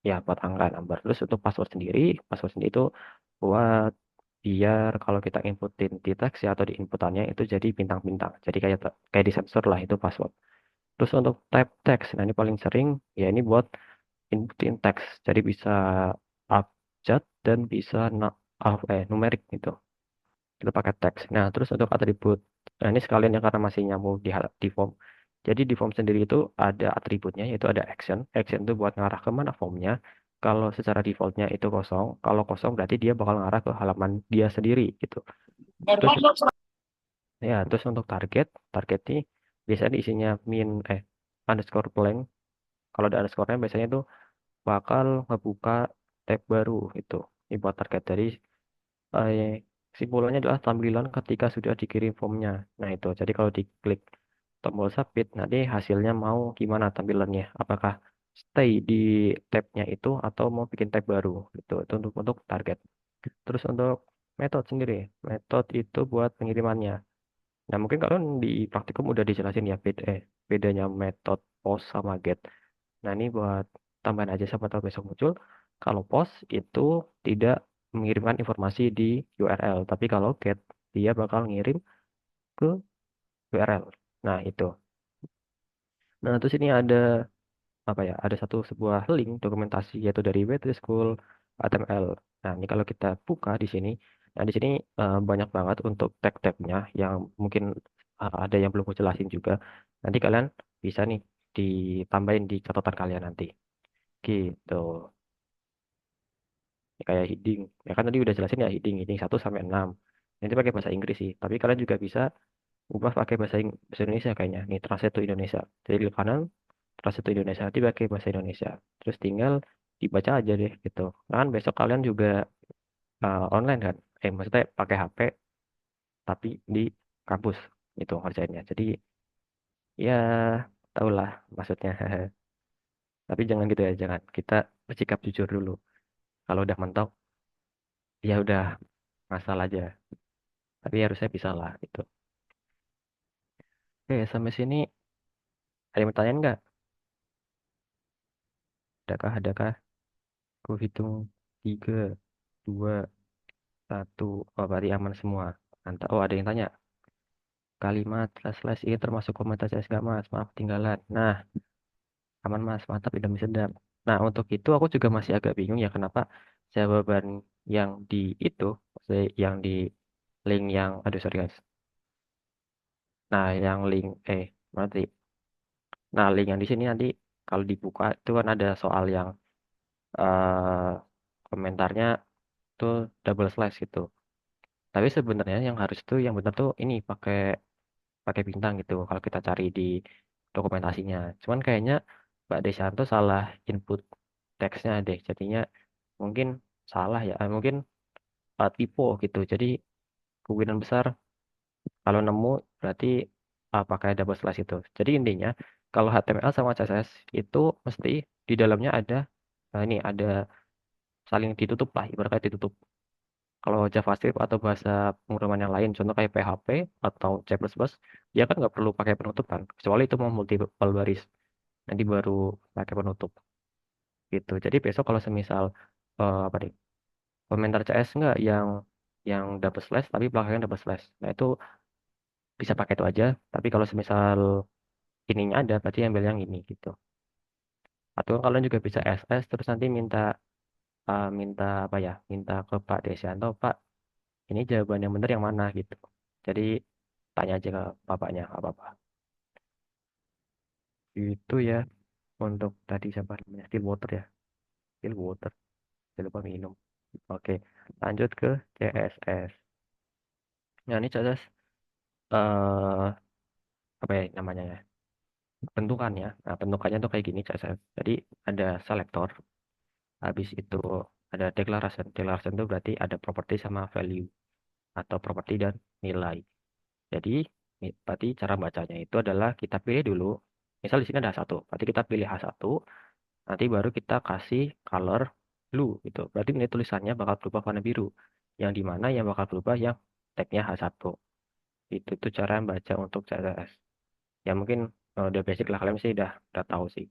Speaker 2: Ya buat angka number. Terus untuk password sendiri itu buat biar kalau kita inputin di teks ya atau di inputannya itu jadi bintang-bintang. Jadi kayak di sensor lah itu password. Terus untuk type text, nah ini paling sering ya ini buat inputin teks. Jadi bisa abjad dan bisa numerik gitu. Itu pakai teks. Nah, terus untuk atribut. Nah, ini sekalian ya karena masih nyambung di form. Jadi di form sendiri itu ada atributnya yaitu ada action. Action itu buat ngarah ke mana formnya. Kalau secara defaultnya itu kosong, kalau kosong berarti dia bakal ngarah ke halaman dia sendiri gitu. Terus ya, terus untuk target, target ini biasanya isinya underscore blank. Kalau ada underscore-nya biasanya itu bakal ngebuka tab baru itu. Ini buat target dari kesimpulannya adalah tampilan ketika sudah dikirim formnya. Nah itu, jadi kalau diklik tombol submit, nanti hasilnya mau gimana tampilannya? Apakah stay di tabnya itu atau mau bikin tab baru? Itu untuk target. Terus untuk metode sendiri, metode itu buat pengirimannya. Nah mungkin kalian di praktikum udah dijelasin ya bedanya metode post sama get. Nah, ini buat tambahan aja siapa tahu besok muncul. Kalau post itu tidak mengirimkan informasi di URL, tapi kalau get dia bakal ngirim ke URL. Nah, itu. Nah, terus ini ada apa ya? Ada sebuah link dokumentasi yaitu dari W3 School HTML. Nah, ini kalau kita buka di sini, nah di sini banyak banget untuk tag-tagnya yang mungkin ada yang belum aku jelasin juga. Nanti kalian bisa nih ditambahin di catatan kalian nanti. Gitu. Ya, kayak heading ya kan tadi udah jelasin ya heading heading 1 sampai 6. Nanti pakai bahasa Inggris sih tapi kalian juga bisa ubah pakai bahasa Indonesia kayaknya nih translate to Indonesia jadi di kanan translate to Indonesia nanti pakai bahasa Indonesia terus tinggal dibaca aja deh gitu nah, kan besok kalian juga online kan maksudnya pakai HP tapi di kampus itu ngerjainnya jadi ya tau lah maksudnya tapi jangan gitu ya jangan kita bersikap jujur dulu kalau udah mentok ya udah ngasal aja tapi harusnya bisa lah gitu. Oke, sampai sini ada yang bertanya nggak? Adakah, adakah? Aku hitung 3, 2, 1. Oh, berarti aman semua. Mantap. Oh, ada yang tanya. Kalimat slash slash ini termasuk komentar saya nggak mas? Maaf ketinggalan. Nah, aman mas. Mantap, tidak sedap. Nah, untuk itu aku juga masih agak bingung ya kenapa jawaban yang di itu, maksudnya yang di link yang, aduh sorry guys. Nah, yang link, berarti. Nah, link yang di sini nanti kalau dibuka itu kan ada soal yang eh komentarnya tuh double slash gitu. Tapi sebenarnya yang harus tuh yang benar tuh ini pakai pakai bintang gitu kalau kita cari di dokumentasinya. Cuman kayaknya Mbak Desanto salah input teksnya deh. Jadinya mungkin salah ya. Mungkin typo gitu. Jadi kemungkinan besar kalau nemu berarti pakai double slash itu. Jadi intinya kalau HTML sama CSS itu mesti di dalamnya ada ini ada saling ditutup lah ibaratnya ditutup. Kalau JavaScript atau bahasa pemrograman yang lain, contoh kayak PHP atau C++, dia kan nggak perlu pakai penutup kan, kecuali itu mau multiple baris, nanti baru pakai penutup gitu. Jadi besok kalau semisal apa nih, komentar CS nggak yang double slash tapi belakangnya double slash, nah itu bisa pakai itu aja. Tapi kalau semisal ininya ada, berarti ambil yang ini gitu. Atau kalian juga bisa SS terus nanti minta apa ya, minta ke Pak Desianto, Pak ini jawaban yang benar yang mana gitu. Jadi tanya aja ke bapaknya nggak apa-apa itu ya untuk tadi siapa namanya still water ya still water saya lupa minum oke lanjut ke CSS nah ini CSS eh apa ya namanya ya bentukannya nah bentukannya tuh kayak gini CSS jadi ada selector habis itu ada declaration itu berarti ada property sama value atau property dan nilai jadi berarti cara bacanya itu adalah kita pilih dulu misal di sini ada satu berarti kita pilih H1 nanti baru kita kasih color blue gitu. Berarti ini tulisannya bakal berubah warna biru. Yang di mana yang bakal berubah yang tagnya H1. Itu cara baca untuk CSS. Ya mungkin udah basic lah kalian sih udah tahu sih.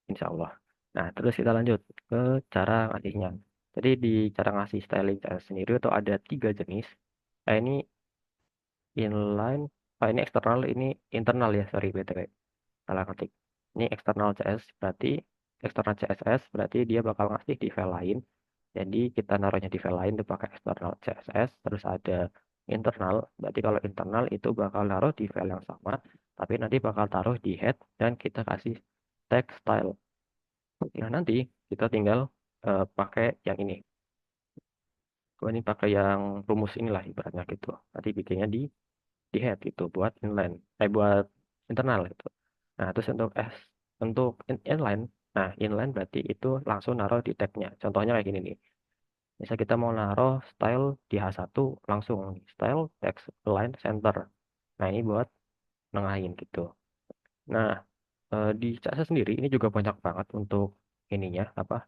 Speaker 2: Insya Allah. Nah terus kita lanjut ke cara ngasihnya. Jadi di cara ngasih styling CSS sendiri itu ada tiga jenis. Ini inline, ini eksternal, ini internal ya, sorry BTW. Salah ketik. Ini eksternal CS berarti eksternal CSS berarti dia bakal ngasih di file lain. Jadi kita naruhnya di file lain itu pakai eksternal CSS. Terus ada internal, berarti kalau internal itu bakal naruh di file yang sama, tapi nanti bakal taruh di head dan kita kasih tag style. Nah nanti kita tinggal pakai yang ini. Gua ini pakai yang rumus inilah ibaratnya gitu. Nanti bikinnya di head gitu buat inline, buat internal gitu. Nah, terus untuk inline, nah inline berarti itu langsung naruh di tagnya. Contohnya kayak gini nih. Misal kita mau naruh style di H1 langsung style text align center. Nah, ini buat nengahin gitu. Nah, di CSS sendiri ini juga banyak banget untuk ininya apa?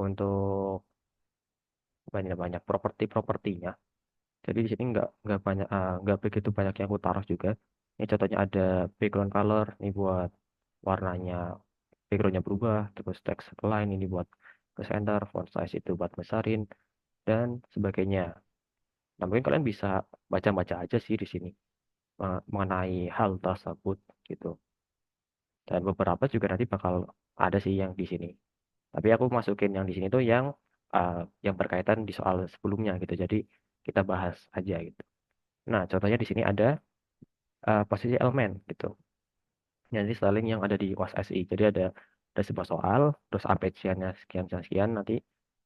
Speaker 2: Untuk banyak properti-propertinya. Jadi di sini nggak begitu banyak yang aku taruh juga. Ini contohnya ada background color, ini buat warnanya backgroundnya berubah, terus text align ini buat ke center, font size itu buat besarin dan sebagainya. Nah, mungkin kalian bisa baca-baca aja sih di sini mengenai hal tersebut gitu. Dan beberapa juga nanti bakal ada sih yang di sini. Tapi aku masukin yang di sini tuh uh, yang berkaitan di soal sebelumnya gitu. Jadi kita bahas aja gitu. Nah, contohnya di sini ada posisi elemen gitu. Jadi styling yang ada di UAS SI. Jadi ada sebuah soal, terus APC-nya sekian sekian sekian, nanti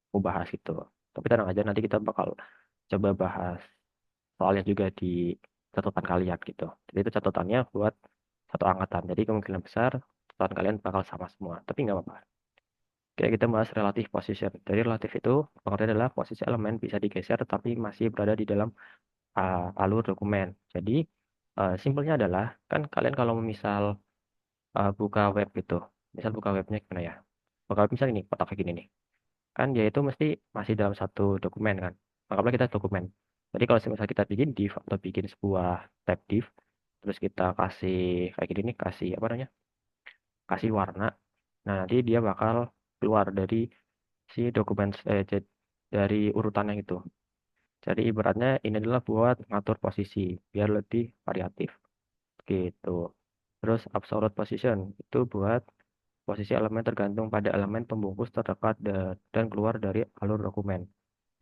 Speaker 2: aku bahas gitu. Tapi tenang aja nanti kita bakal coba bahas soalnya juga di catatan kalian gitu. Jadi itu catatannya buat satu angkatan. Jadi kemungkinan besar catatan kalian bakal sama semua. Tapi nggak apa-apa. Oke, kita bahas relative position. Jadi relatif itu pengertian adalah posisi elemen bisa digeser tapi masih berada di dalam alur dokumen. Jadi simpelnya adalah kan kalian kalau misal buka web gitu. Misal buka webnya gimana ya? Buka web misal ini, kotak kayak gini nih. Kan dia itu mesti masih dalam satu dokumen kan. Anggaplah kita dokumen. Jadi kalau misal kita bikin div atau bikin sebuah tab div, terus kita kasih kayak gini nih, kasih apa namanya? Kasih warna. Nah, nanti dia bakal keluar dari si dokumen dari urutannya itu. Jadi ibaratnya ini adalah buat ngatur posisi biar lebih variatif gitu. Terus absolute position itu buat posisi elemen tergantung pada elemen pembungkus terdekat dan keluar dari alur dokumen.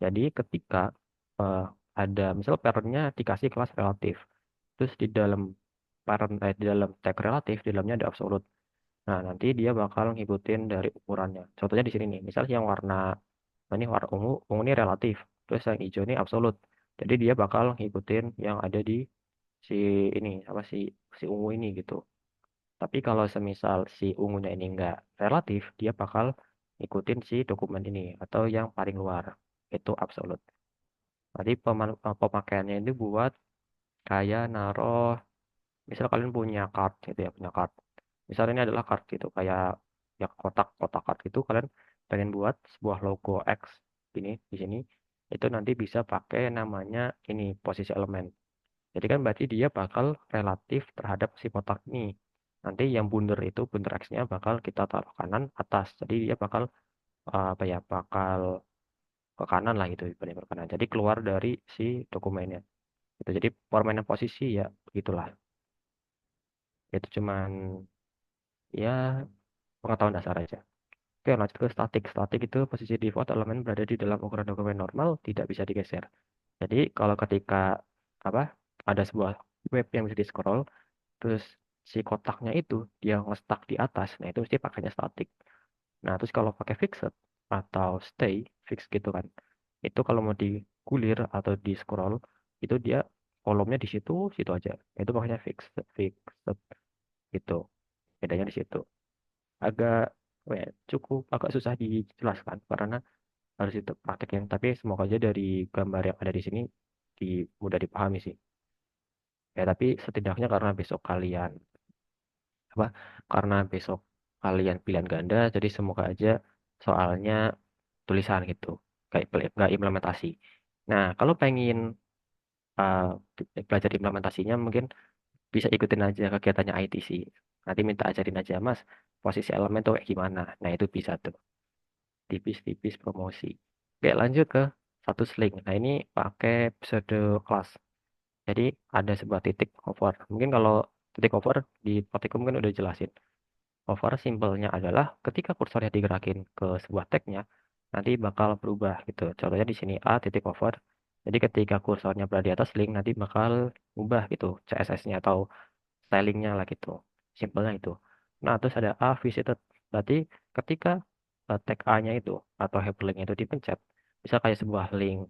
Speaker 2: Jadi ketika eh, ada misal parentnya dikasih kelas relatif, terus di dalam tag relatif di dalamnya ada absolute. Nah nanti dia bakal ngikutin dari ukurannya. Contohnya di sini nih, misal yang warna ini warna ungu, ungu ini relatif, terus yang hijau ini absolut. Jadi dia bakal ngikutin yang ada di si ini apa si ungu ini gitu. Tapi kalau semisal si ungunya ini enggak relatif, dia bakal ikutin si dokumen ini atau yang paling luar, itu absolut. Nanti pemakaiannya ini buat kayak naruh, misal kalian punya card gitu ya, punya card. Misal ini adalah card gitu, kayak ya kotak-kotak card gitu, kalian pengen buat sebuah logo X ini di sini, itu nanti bisa pakai namanya ini posisi elemen. Jadi kan berarti dia bakal relatif terhadap si kotak ini. Nanti yang bundar itu bundar X-nya bakal kita taruh kanan atas. Jadi dia bakal apa ya, bakal ke kanan lah gitu, dibanding ke kanan. Jadi keluar dari si dokumennya. Itu jadi permainan posisi ya begitulah. Itu cuman ya pengetahuan dasar aja. Oke, lanjut ke statik. Statik itu posisi default elemen berada di dalam ukuran dokumen normal, tidak bisa digeser. Jadi kalau ketika apa ada sebuah web yang bisa di scroll, terus si kotaknya itu dia nge-stuck di atas, nah itu mesti pakainya statik. Nah terus kalau pakai fixed atau stay fix gitu kan, itu kalau mau digulir atau di scroll itu dia kolomnya di situ situ aja. Itu pakainya fixed gitu. Bedanya di situ. Agak cukup agak susah dijelaskan karena harus itu praktekin. Tapi semoga aja dari gambar yang ada di sini di, mudah dipahami sih. Ya tapi setidaknya karena besok kalian apa karena besok kalian pilihan ganda jadi semoga aja soalnya tulisan gitu kayak nggak implementasi. Nah kalau pengen uh, belajar implementasinya mungkin bisa ikutin aja kegiatannya ITC, nanti minta ajarin aja mas posisi elemen tuh kayak gimana. Nah itu bisa tuh tipis-tipis promosi. Oke, lanjut ke status link. Nah, ini pakai pseudo class. Jadi ada sebuah titik hover. Mungkin kalau titik hover di praktikum kan udah jelasin. Hover simpelnya adalah ketika kursornya digerakin ke sebuah tagnya, nanti bakal berubah gitu. Contohnya di sini A titik hover. Jadi ketika kursornya berada di atas link, nanti bakal ubah gitu CSS-nya atau stylingnya lah gitu. Simpelnya itu. Nah, terus ada A visited. Berarti ketika tag A-nya itu atau hyperlink itu dipencet, bisa kayak sebuah link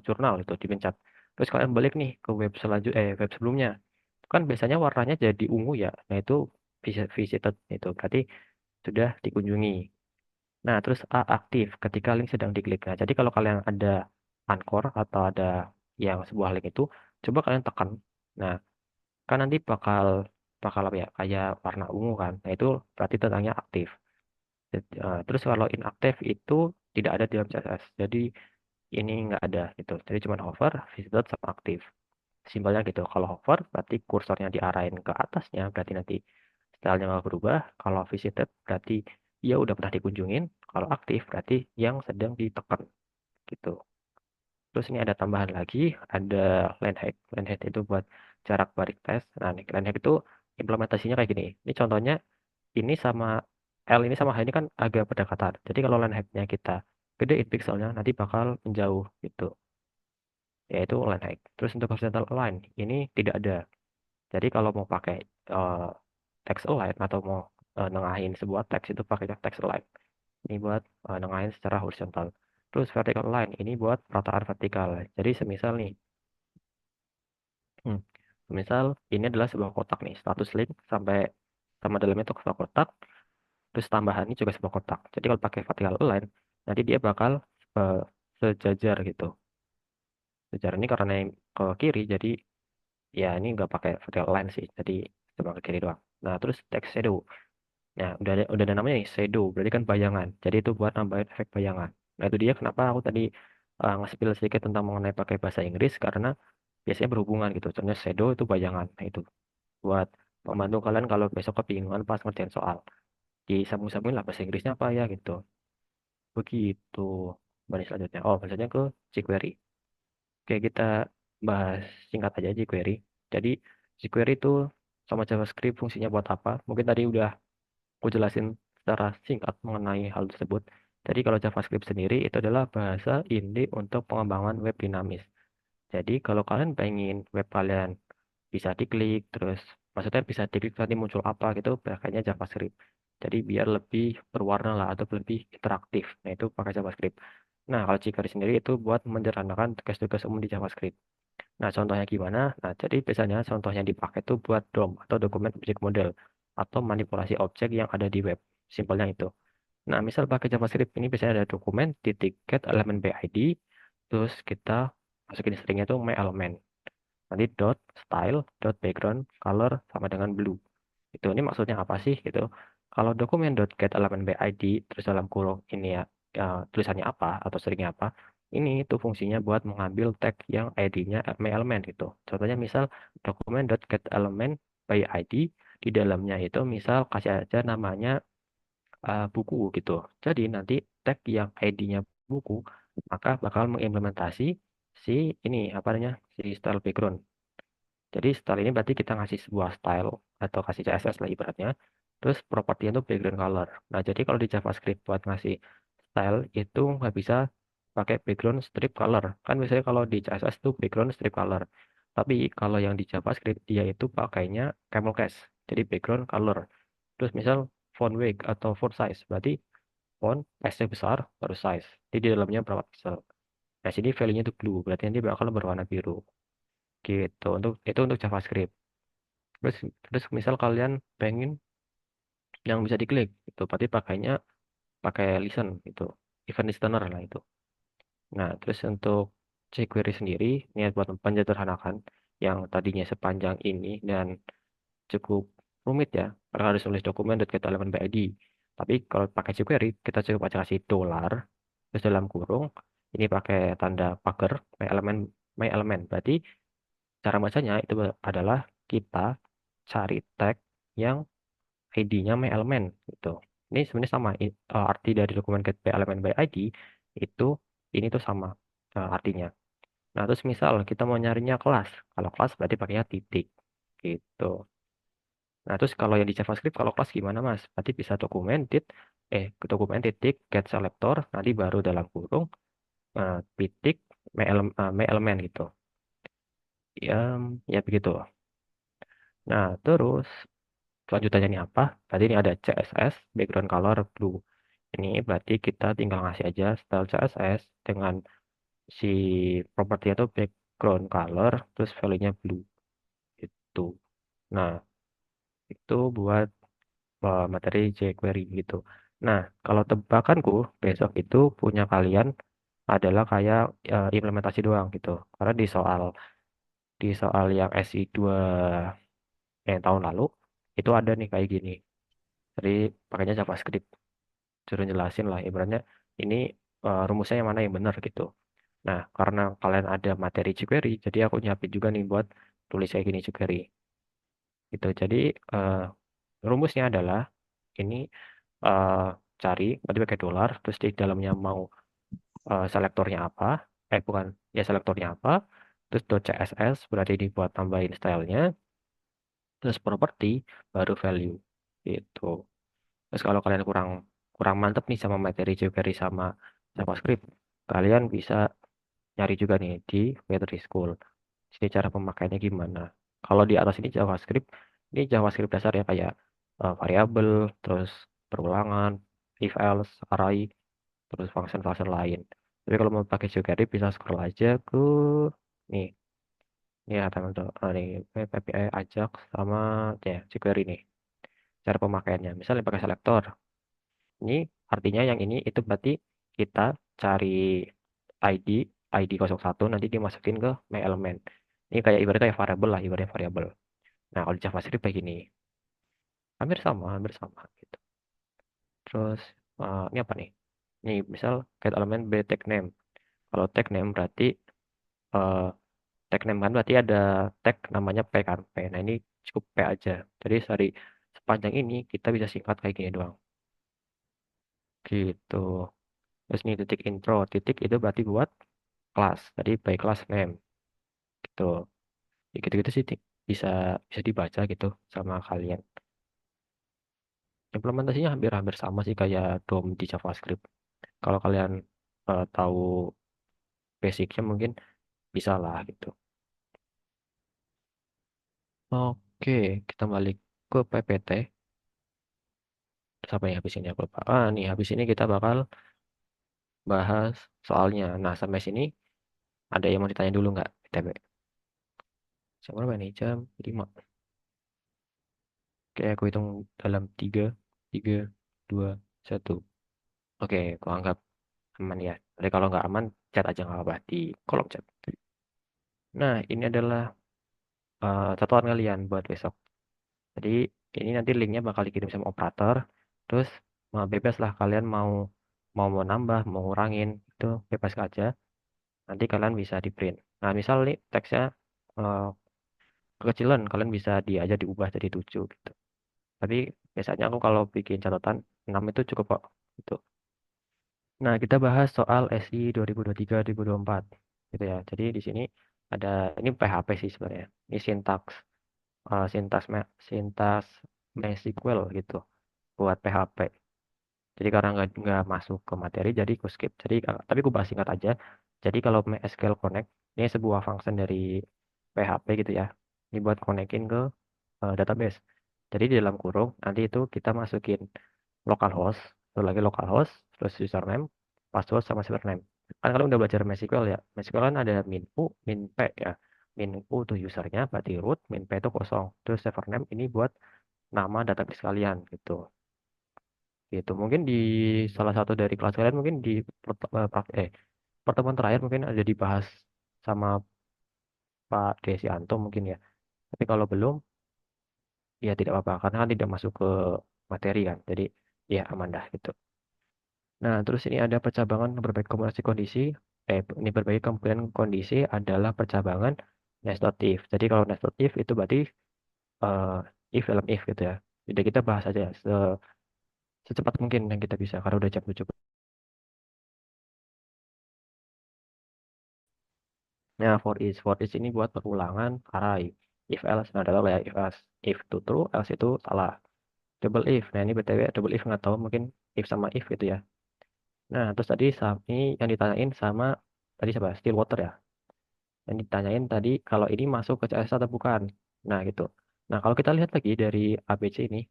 Speaker 2: jurnal itu dipencet. Terus kalian balik nih ke web web sebelumnya. Kan biasanya warnanya jadi ungu ya. Nah, itu visited itu berarti sudah dikunjungi. Nah, terus A aktif ketika link sedang diklik. Nah, jadi kalau kalian ada anchor atau ada yang sebuah link itu, coba kalian tekan. Nah, kan nanti bakal bakal apa ya kayak warna ungu kan, nah itu berarti tandanya aktif. Terus kalau inaktif itu tidak ada di dalam CSS, jadi ini nggak ada gitu, jadi cuma hover visited sama aktif, simpelnya gitu. Kalau hover berarti kursornya diarahin ke atasnya, berarti nanti stylenya nggak berubah. Kalau visited berarti ya udah pernah dikunjungin. Kalau aktif berarti yang sedang ditekan gitu. Terus ini ada tambahan lagi, ada line hack. Line hack itu buat jarak balik tes. Nah, line hack itu implementasinya kayak gini. Ini contohnya, ini sama L ini sama H ini kan agak berdekatan. Jadi kalau line hacknya kita gedein pixelnya, nanti bakal menjauh gitu. Yaitu line hack. Terus untuk horizontal align, ini tidak ada. Jadi kalau mau pakai eh, text align atau mau nengahin sebuah teks itu pakai text align. Ini buat nengahin secara horizontal. Terus vertical line, ini buat perataan vertikal. Jadi semisal nih, Hmm. Misal ini adalah sebuah kotak nih, status link sampai sama dalamnya itu sebuah kotak, terus tambahan ini juga sebuah kotak. Jadi kalau pakai vertical align, nanti dia bakal eh, sejajar gitu. Sejajar ini karena yang ke kiri, jadi ya ini nggak pakai vertical align sih, jadi cuma ke kiri doang. Nah terus text shadow. Nah udah ada namanya nih, shadow, berarti kan bayangan. Jadi itu buat nambahin efek bayangan. Nah itu dia kenapa aku tadi nge-spill sedikit tentang mengenai pakai bahasa Inggris, karena biasanya berhubungan gitu. Contohnya shadow itu bayangan. Nah itu buat membantu kalian kalau besok kebingungan pas ngerjain soal. Disambung-sambungin lah bahasa Inggrisnya apa ya gitu. Begitu. Baris selanjutnya. Oh, selanjutnya ke jQuery. Oke, kita bahas singkat aja jQuery. Jadi, jQuery itu sama JavaScript fungsinya buat apa? Mungkin tadi udah aku jelasin secara singkat mengenai hal tersebut. Jadi, kalau JavaScript sendiri itu adalah bahasa inti untuk pengembangan web dinamis. Jadi, kalau kalian pengen web kalian bisa diklik terus, maksudnya bisa diklik nanti muncul apa gitu, pakainya JavaScript. Jadi biar lebih berwarna lah atau lebih interaktif, nah itu pakai JavaScript. Nah kalau jQuery sendiri itu buat menyederhanakan tugas-tugas umum di JavaScript. Nah contohnya gimana? Nah jadi biasanya contohnya dipakai itu buat DOM atau dokumen objek model atau manipulasi objek yang ada di web, simpelnya itu. Nah misal pakai JavaScript ini biasanya ada dokumen titik get elemen BID, terus kita masukin stringnya itu my element. Nanti dot style dot background color sama dengan blue. Itu ini maksudnya apa sih gitu? Kalau dokumen dot get element by id terus dalam kurung ini ya, tulisannya apa atau stringnya apa, ini itu fungsinya buat mengambil tag yang id-nya my element gitu. Contohnya misal dokumen dot get element by id, di dalamnya itu misal kasih aja namanya buku gitu. Jadi nanti tag yang id-nya buku maka bakal mengimplementasi si ini apa namanya, si style background. Jadi style ini berarti kita ngasih sebuah style atau kasih CSS lah ibaratnya. Terus propertinya itu background color. Nah jadi kalau di JavaScript buat ngasih style itu nggak bisa pakai background strip color. Kan biasanya kalau di CSS itu background strip color. Tapi kalau yang di JavaScript dia itu pakainya camel case. Jadi background color. Terus misal font weight atau font size. Berarti font S-nya besar baru size. Jadi di dalamnya berapa pixel. Nah sini value-nya itu blue. Berarti nanti bakal berwarna biru. Gitu. Untuk JavaScript. Terus, terus misal kalian pengen yang bisa diklik, itu berarti pakainya pakai listen itu, event listener lah itu. Nah, terus untuk jQuery sendiri, niat buat menyederhanakan yang tadinya sepanjang ini dan cukup rumit ya, karena harus nulis dokumen get element by ID. Tapi kalau pakai jQuery, kita cukup aja kasih $, terus dalam kurung, ini pakai tanda pagar, my element. Berarti cara bacanya itu adalah kita cari tag yang ID-nya my element gitu. Ini sebenarnya sama arti dari dokumen get by element by ID itu ini tuh sama artinya. Nah, terus misal kita mau nyarinya kelas. Kalau kelas berarti pakainya titik. Gitu. Nah, terus kalau yang di JavaScript, kalau kelas gimana, Mas? Berarti bisa dokumen titik get selector, nanti baru dalam kurung titik my element gitu. Ya, ya begitu. Nah, terus selanjutnya ini apa? Berarti ini ada CSS, background color blue. Ini berarti kita tinggal ngasih aja style CSS dengan si properti itu background color, terus value-nya blue. Itu. Nah, itu buat materi jQuery gitu. Nah, kalau tebakanku besok itu punya kalian adalah kayak implementasi doang gitu. Karena di soal yang SI2 yang tahun lalu itu ada nih kayak gini. Jadi pakainya JavaScript. Suruh jelasin lah ibaratnya ini rumusnya yang mana yang benar gitu. Nah, karena kalian ada materi jQuery, jadi aku nyiapin juga nih buat tulis kayak gini jQuery. Gitu. Jadi eh, rumusnya adalah ini eh, cari berarti pakai dolar terus di dalamnya mau selektornya apa bukan ya selektornya apa terus .css berarti dibuat tambahin stylenya terus property baru value itu. Terus kalau kalian kurang kurang mantep nih sama materi jQuery sama JavaScript kalian bisa nyari juga nih di Vetri School. Sini cara pemakaiannya gimana. Kalau di atas ini JavaScript dasar ya kayak variabel terus perulangan if else array terus function-function lain. Tapi kalau mau pakai jQuery bisa scroll aja ke nih, ya teman-teman, nih API Ajax sama ya jQuery nih. Cara pemakaiannya, misalnya pakai selektor. Ini artinya yang ini itu berarti kita cari ID ID 01 nanti dimasukin ke my element. Ini kayak ibaratnya kayak variabel lah, ibaratnya variabel. Nah, kalau di JavaScript kayak gini, hampir sama gitu. Terus ini apa nih? Ini misal get element by tag name. Kalau tag name berarti eh, tag name kan berarti ada tag namanya P kan P. Nah ini cukup P aja. Jadi dari sepanjang ini kita bisa singkat kayak gini doang. Gitu. Terus ini titik intro. Titik itu berarti buat kelas. Tadi by class name. Gitu. Ya, gitu-gitu sih bisa bisa dibaca gitu sama kalian. Implementasinya hampir-hampir sama sih kayak DOM di JavaScript. Kalau kalian tahu basicnya mungkin bisa lah gitu. Oke, kita balik ke PPT. Terus apa ya habis ini aku lupa. Nih habis ini kita bakal bahas soalnya. Nah, sampai sini ada yang mau ditanya dulu nggak, BTW? Jam berapa nih? Jam 5. Oke, aku hitung dalam 3, 3, 2, 1. Oke, aku anggap aman ya. Tapi kalau nggak aman, chat aja nggak apa-apa di kolom chat. Nah, ini adalah catatan kalian buat besok. Jadi, ini nanti linknya bakal dikirim sama operator. Terus, bebas lah kalian mau mau mau nambah, mau ngurangin, itu bebas aja. Nanti kalian bisa di print. Nah, misal nih teksnya eh, kekecilan, kalian bisa aja diubah jadi 7 gitu. Tapi biasanya aku kalau bikin catatan 6 itu cukup kok. Gitu. Nah, kita bahas soal SI 2023-2024 gitu ya. Jadi di sini ada ini PHP sih sebenarnya. Ini sintas MySQL gitu buat PHP. Jadi karena nggak masuk ke materi, jadi aku skip. Jadi tapi aku bahas singkat aja. Jadi kalau MySQL Connect ini sebuah function dari PHP gitu ya. Ini buat konekin ke database. Jadi di dalam kurung nanti itu kita masukin localhost, terus lagi localhost, terus username, password sama username. Kan kalau udah belajar MySQL ya, MySQL kan ada min p ya. Min u tuh usernya, berarti root, min p itu kosong. Terus username ini buat nama database kalian gitu. Gitu. Mungkin di salah satu dari kelas kalian mungkin di pertemuan terakhir mungkin ada dibahas sama Pak Desianto mungkin ya. Tapi kalau belum ya tidak apa-apa karena kan tidak masuk ke materi kan. Jadi ya aman dah gitu. Nah, terus ini ada percabangan berbagai kombinasi kondisi. Ini berbagai kemungkinan kondisi adalah percabangan nested if. Jadi kalau nested if itu berarti eh, if dalam if gitu ya. Jadi kita bahas aja secepat mungkin yang kita bisa karena udah jam 7. Nah, for each ini buat perulangan array. If else, nah ada lah ya, if itu true, else itu salah. Double if, nah ini BTW double if nggak tahu mungkin if sama if gitu ya. Nah, terus tadi ini yang ditanyain sama tadi siapa? Still water ya. Yang ditanyain tadi kalau ini masuk ke CSS atau bukan. Nah, gitu. Nah, kalau kita lihat lagi dari ABC ini,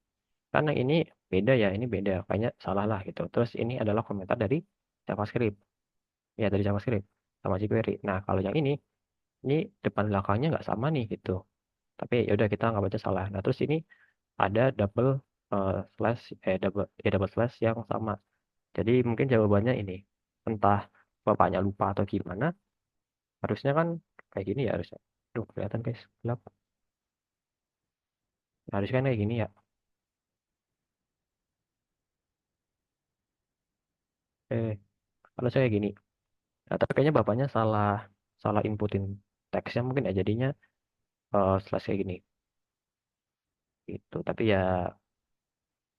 Speaker 2: karena ini beda ya, ini beda, kayaknya salah lah gitu. Terus ini adalah komentar dari JavaScript, ya dari JavaScript sama jQuery. Nah, kalau yang ini depan belakangnya nggak sama nih gitu. Tapi ya udah kita nggak baca salah. Nah, terus ini ada slash, double slash yang sama. Jadi mungkin jawabannya ini, entah bapaknya lupa atau gimana. Harusnya kan kayak gini ya harusnya. Duh, kelihatan guys, gelap. Harusnya kan kayak gini ya. Eh, kalau saya kayak gini. Nah, tapi kayaknya bapaknya salah salah inputin teksnya mungkin ya jadinya slash kayak gini. Gitu. Tapi ya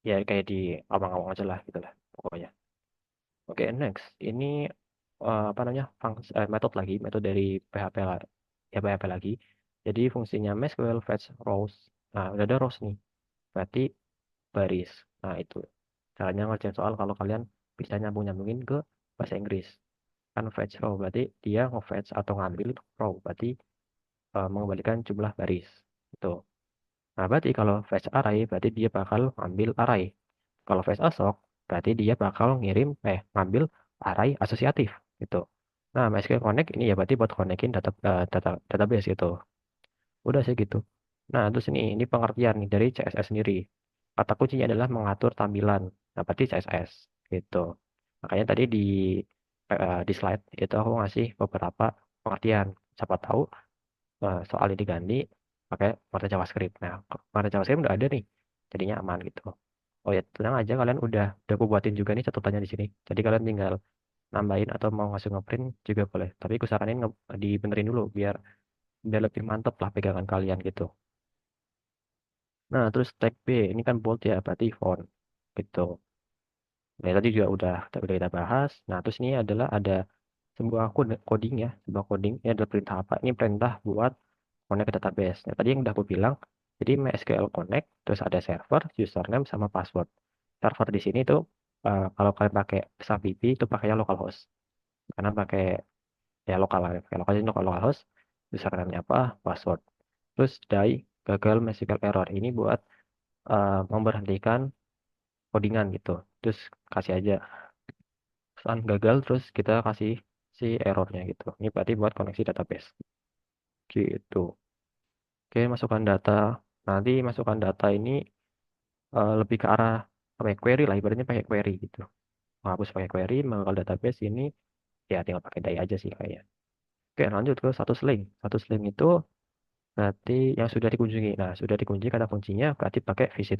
Speaker 2: kayak di awang-awang aja lah gitu lah pokoknya. Oke, next. Ini apa namanya? Metode lagi, metode dari PHP lah. Ya PHP lagi. Jadi fungsinya MySQL fetch rows. Nah, udah ada rows nih. Berarti baris. Nah, itu caranya ngerjain soal kalau kalian bisa nyambung-nyambungin ke bahasa Inggris. Kan fetch row berarti dia nge-fetch atau ngambil row, berarti mengembalikan jumlah baris. Itu. Nah, berarti kalau fetch array berarti dia bakal ngambil array. Kalau fetch assoc berarti dia bakal ngambil array asosiatif gitu. Nah, MySQL Connect ini ya berarti buat connectin database gitu. Udah sih gitu. Nah, terus ini pengertian nih dari CSS sendiri. Kata kuncinya adalah mengatur tampilan. Nah, berarti CSS gitu. Makanya tadi di slide itu aku ngasih beberapa pengertian. Siapa tahu soal ini diganti pakai markup JavaScript. Nah, markup JavaScript udah ada nih. Jadinya aman gitu. Oh ya, tenang aja kalian udah aku buatin juga nih catatannya di sini. Jadi kalian tinggal nambahin atau mau ngasih ngeprint juga boleh. Tapi aku saranin dibenerin dulu biar lebih mantep lah pegangan kalian gitu. Nah, terus tag B ini kan bold ya, berarti font gitu. Nah, tadi juga udah kita bahas. Nah, terus ini adalah ada sebuah coding ya, sebuah coding. Ini adalah perintah apa? Ini perintah buat connect ke database. Nah, tadi yang udah aku bilang, jadi MySQL connect, terus ada server, username, sama password. Server di sini tuh, kalau kalian pakai SAPP itu pakainya localhost. Karena pakai ya lokal lah, pakai localhost, username-nya apa, password. Terus gagal MySQL error. Ini buat memberhentikan codingan gitu. Terus kasih aja pesan gagal, terus kita kasih si errornya gitu. Ini berarti buat koneksi database gitu. Oke, masukkan data. Nanti masukkan data ini lebih ke arah apa ya, query lah, ibaratnya pakai query gitu. Menghapus pakai query, mengangkat database ini ya tinggal pakai DAI aja sih kayaknya. Oke, lanjut ke status link. Status link itu berarti yang sudah dikunjungi. Nah, sudah dikunjungi kata kuncinya berarti pakai visit.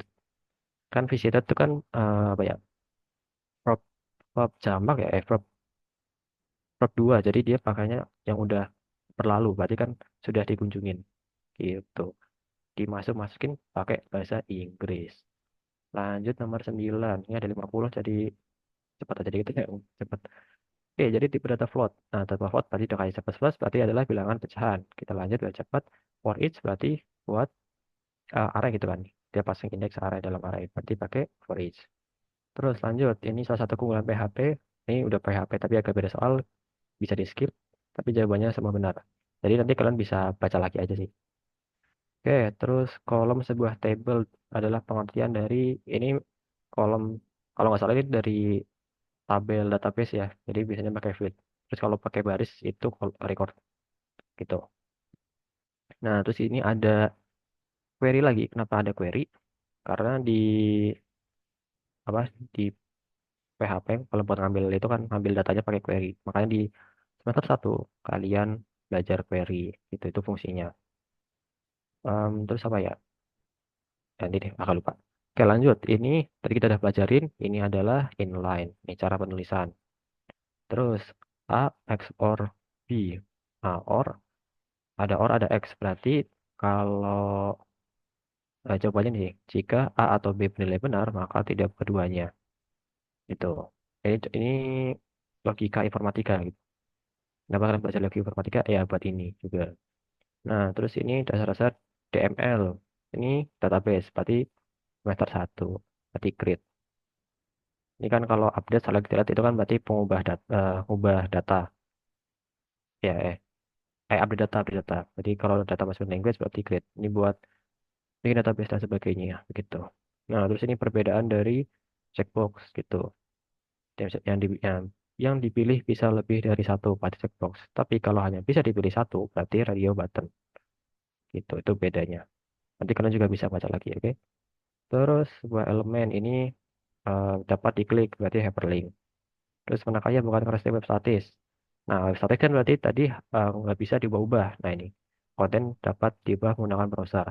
Speaker 2: Kan visited itu kan apa ya? Verb, verb jamak ya, verb 2. Jadi dia pakainya yang udah berlalu, berarti kan sudah dikunjungin gitu. Masukin pakai bahasa Inggris. Lanjut nomor 9. Ini ada 50 jadi cepat aja gitu ya. Cepat. Oke, jadi tipe data float. Nah, data float berarti udah kayak cepat float berarti adalah bilangan pecahan. Kita lanjut biar cepat. For each berarti buat array gitu kan. Dia pasang indeks array dalam array. Berarti pakai for each. Terus lanjut. Ini salah satu keunggulan PHP. Ini udah PHP tapi agak beda soal. Bisa di skip. Tapi jawabannya semua benar. Jadi nanti kalian bisa baca lagi aja sih. Oke, terus kolom sebuah table adalah pengertian dari ini kolom kalau nggak salah ini dari tabel database ya. Jadi biasanya pakai field. Terus kalau pakai baris itu record gitu. Nah, terus ini ada query lagi. Kenapa ada query? Karena apa di PHP kalau buat ngambil itu kan ngambil datanya pakai query. Makanya di semester 1 kalian belajar query itu fungsinya. Terus apa ya? Nanti deh, agak lupa. Oke, lanjut. Ini tadi kita udah pelajarin. Ini adalah inline. Ini cara penulisan. Terus A, X, or B. Nah, or, ada X. Berarti kalau jawabannya nih, jika A atau B bernilai benar, maka tidak keduanya. Itu. Ini logika informatika gitu. Kenapa kalian belajar lagi informatika? Ya buat ini juga. Nah, terus ini dasar-dasar DML. Ini database, berarti semester 1. Berarti grade. Ini kan kalau update salah dilihat itu kan berarti pengubah data. Ya, update data. Jadi kalau data masuk language berarti grade. Ini buat bikin database dan sebagainya, begitu. Nah, terus ini perbedaan dari checkbox gitu. Yang dipilih bisa lebih dari satu pada checkbox. Tapi kalau hanya bisa dipilih satu, berarti radio button. Gitu, itu bedanya. Nanti kalian juga bisa baca lagi, oke? Terus sebuah elemen ini dapat diklik, berarti hyperlink. Terus mana kaya bukan karakteristik web statis. Nah, web statis kan berarti tadi nggak bisa diubah-ubah. Nah, ini konten dapat diubah menggunakan browser.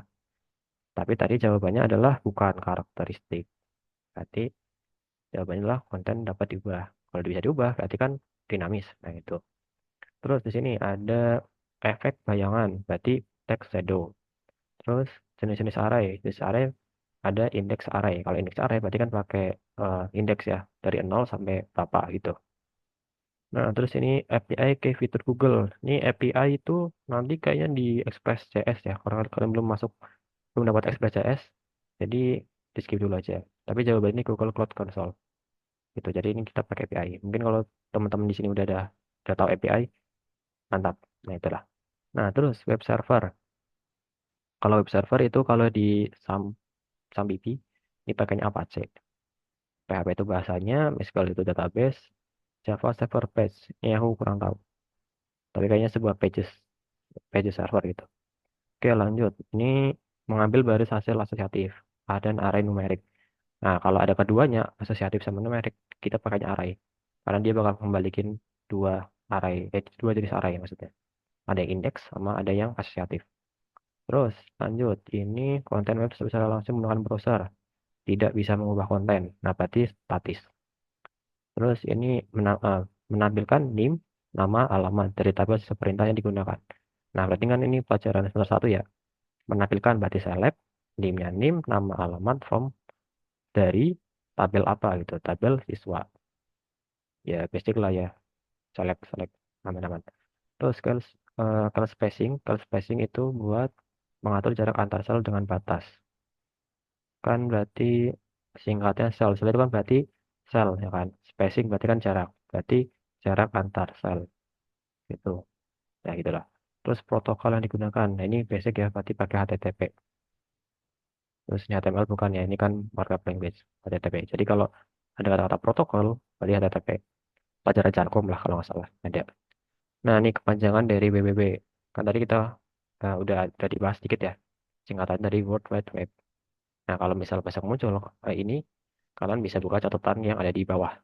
Speaker 2: Tapi tadi jawabannya adalah bukan karakteristik. Berarti jawabannya adalah konten dapat diubah. Kalau bisa diubah, berarti kan dinamis. Nah, itu. Terus di sini ada efek bayangan, berarti text shadow. Terus jenis-jenis array. Jenis array ada index array. Kalau index array berarti kan pakai index ya, dari 0 sampai berapa gitu. Nah, terus ini API ke fitur Google. Ini API itu nanti kayaknya di Express.js ya. Kalau kalian belum dapat Express.js, jadi di skip dulu aja. Tapi jawabannya ini Google Cloud Console. Gitu. Jadi ini kita pakai API. Mungkin kalau teman-teman di sini udah tahu API, mantap. Nah, itulah. Nah, terus web server. Kalau web server itu kalau di SAMPP, ini pakainya Apache. PHP itu bahasanya, MySQL itu database, Java server page. Ini aku kurang tahu. Tapi kayaknya sebuah pages server gitu. Oke, lanjut. Ini mengambil baris hasil asosiatif, A dan array numerik. Nah, kalau ada keduanya, asosiatif sama numerik, kita pakainya array. Karena dia bakal membalikin dua dua jenis array maksudnya. Ada yang indeks sama ada yang asosiatif. Terus, lanjut. Ini konten web secara langsung menggunakan browser. Tidak bisa mengubah konten. Nah, berarti statis. Terus ini menampilkan NIM, nama, alamat dari tabel sesuai perintah yang digunakan. Nah, berarti kan ini pelajaran semester 1 ya. Menampilkan berarti select, NIM-nya NIM, nama, alamat, form dari tabel apa gitu. Tabel siswa. Ya, basic lah ya. Select, select, aman-aman. Terus kalau spacing itu buat mengatur jarak antar sel dengan batas. Kan berarti singkatnya sel. Sel itu kan berarti sel ya kan. Spacing berarti kan jarak. Berarti jarak antar sel gitu. Ya gitulah. Terus protokol yang digunakan. Nah, ini basic ya, berarti pakai HTTP. Terus ini HTML bukan ya, ini kan markup language HTTP. Jadi kalau ada kata-kata protokol, berarti HTTP. Pelajaran Jarkom lah kalau nggak salah. Ada. Nah, ini kepanjangan dari WWW. Kan tadi kita udah dibahas sedikit ya. Singkatan dari World Wide Web. Nah, kalau misal besok muncul ini, kalian bisa buka catatan yang ada di bawah.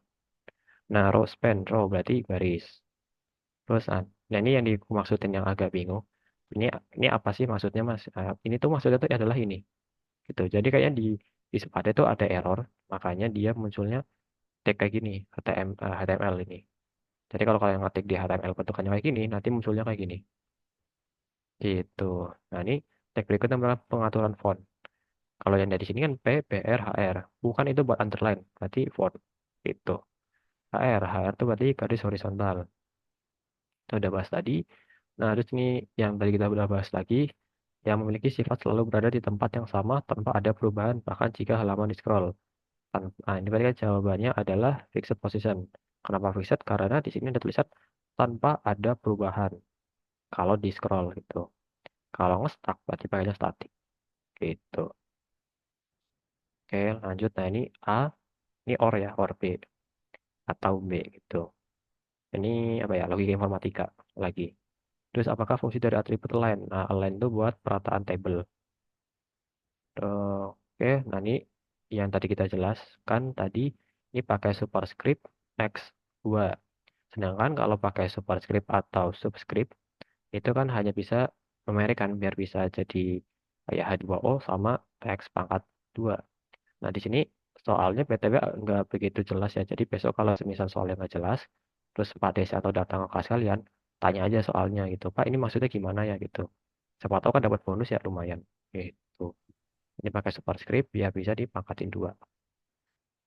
Speaker 2: Nah, row span, row berarti baris. Terus, nah ini yang dimaksudin yang agak bingung. Ini ini apa sih maksudnya, Mas? Ini tuh maksudnya tuh adalah ini. Gitu. Jadi kayaknya di Sepade itu ada error, makanya dia munculnya tag kayak gini, HTML ini. Jadi kalau kalian ngetik di HTML bentukannya kayak gini, nanti munculnya kayak gini. Gitu. Nah, ini tag berikutnya adalah pengaturan font. Kalau yang dari sini kan P, B, R, H, R. Bukan itu buat underline, berarti font. Gitu. HR itu berarti garis horizontal. Kita udah bahas tadi. Nah, terus ini yang tadi kita udah bahas lagi, yang memiliki sifat selalu berada di tempat yang sama tanpa ada perubahan, bahkan jika halaman di scroll. Nah, ini berarti kan jawabannya adalah fixed position. Kenapa fixed? Karena di sini ada tulisan tanpa ada perubahan kalau di scroll gitu. Kalau nge-stuck berarti pakainya static gitu. Oke, lanjut. Nah, ini A, ini OR ya, OR B atau B gitu. Ini apa ya? Logika informatika lagi. Terus apakah fungsi dari atribut align? Nah, align itu buat perataan table. Oke, nah ini yang tadi kita jelaskan tadi ini pakai superscript X2. Sedangkan kalau pakai superscript atau subscript itu kan hanya bisa numerik kan biar bisa jadi kayak H2O sama X pangkat 2. Nah, di sini soalnya PTW nggak begitu jelas ya. Jadi besok kalau semisal soalnya nggak jelas, terus Pak Desi atau datang ke kelas kalian, tanya aja soalnya gitu. Pak, ini maksudnya gimana ya gitu. Siapa tahu kan dapat bonus ya lumayan. Gitu. Ini pakai superscript ya bisa dipangkatin 2.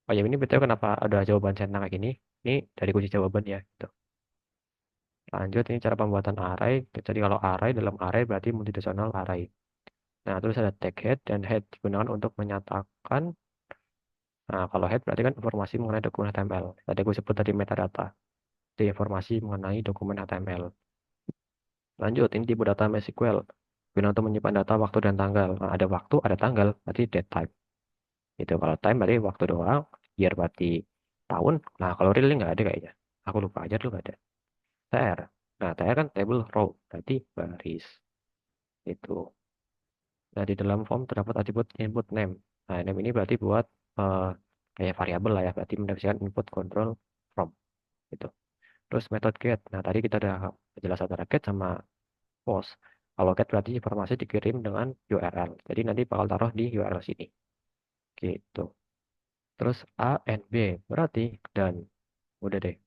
Speaker 2: Oh ya ini betul kenapa ada jawaban centang kayak gini? Ini dari kunci jawaban ya gitu. Lanjut, ini cara pembuatan array. Jadi kalau array dalam array berarti multidimensional array. Nah, terus ada tag head dan head digunakan untuk menyatakan. Nah, kalau head berarti kan informasi mengenai dokumen HTML. Tadi aku sebut tadi metadata. Itu informasi mengenai dokumen HTML. Lanjut, ini tipe data MySQL. Guna untuk menyimpan data waktu dan tanggal. Nah, ada waktu, ada tanggal, berarti date type. Itu kalau time berarti waktu doang, year berarti tahun. Nah, kalau real ini nggak ada kayaknya. Aku lupa aja dulu nggak ada. TR. Nah, TR kan table row, berarti baris. Itu. Nah, di dalam form terdapat atribut input name. Nah, name ini berarti buat eh, kayak variabel lah ya, berarti mendefinisikan input control from. Itu. Terus method get. Nah, tadi kita udah jelas antara get sama post. Kalau get berarti informasi dikirim dengan URL. Jadi nanti bakal taruh di URL sini. Gitu. Terus A and B berarti dan udah deh.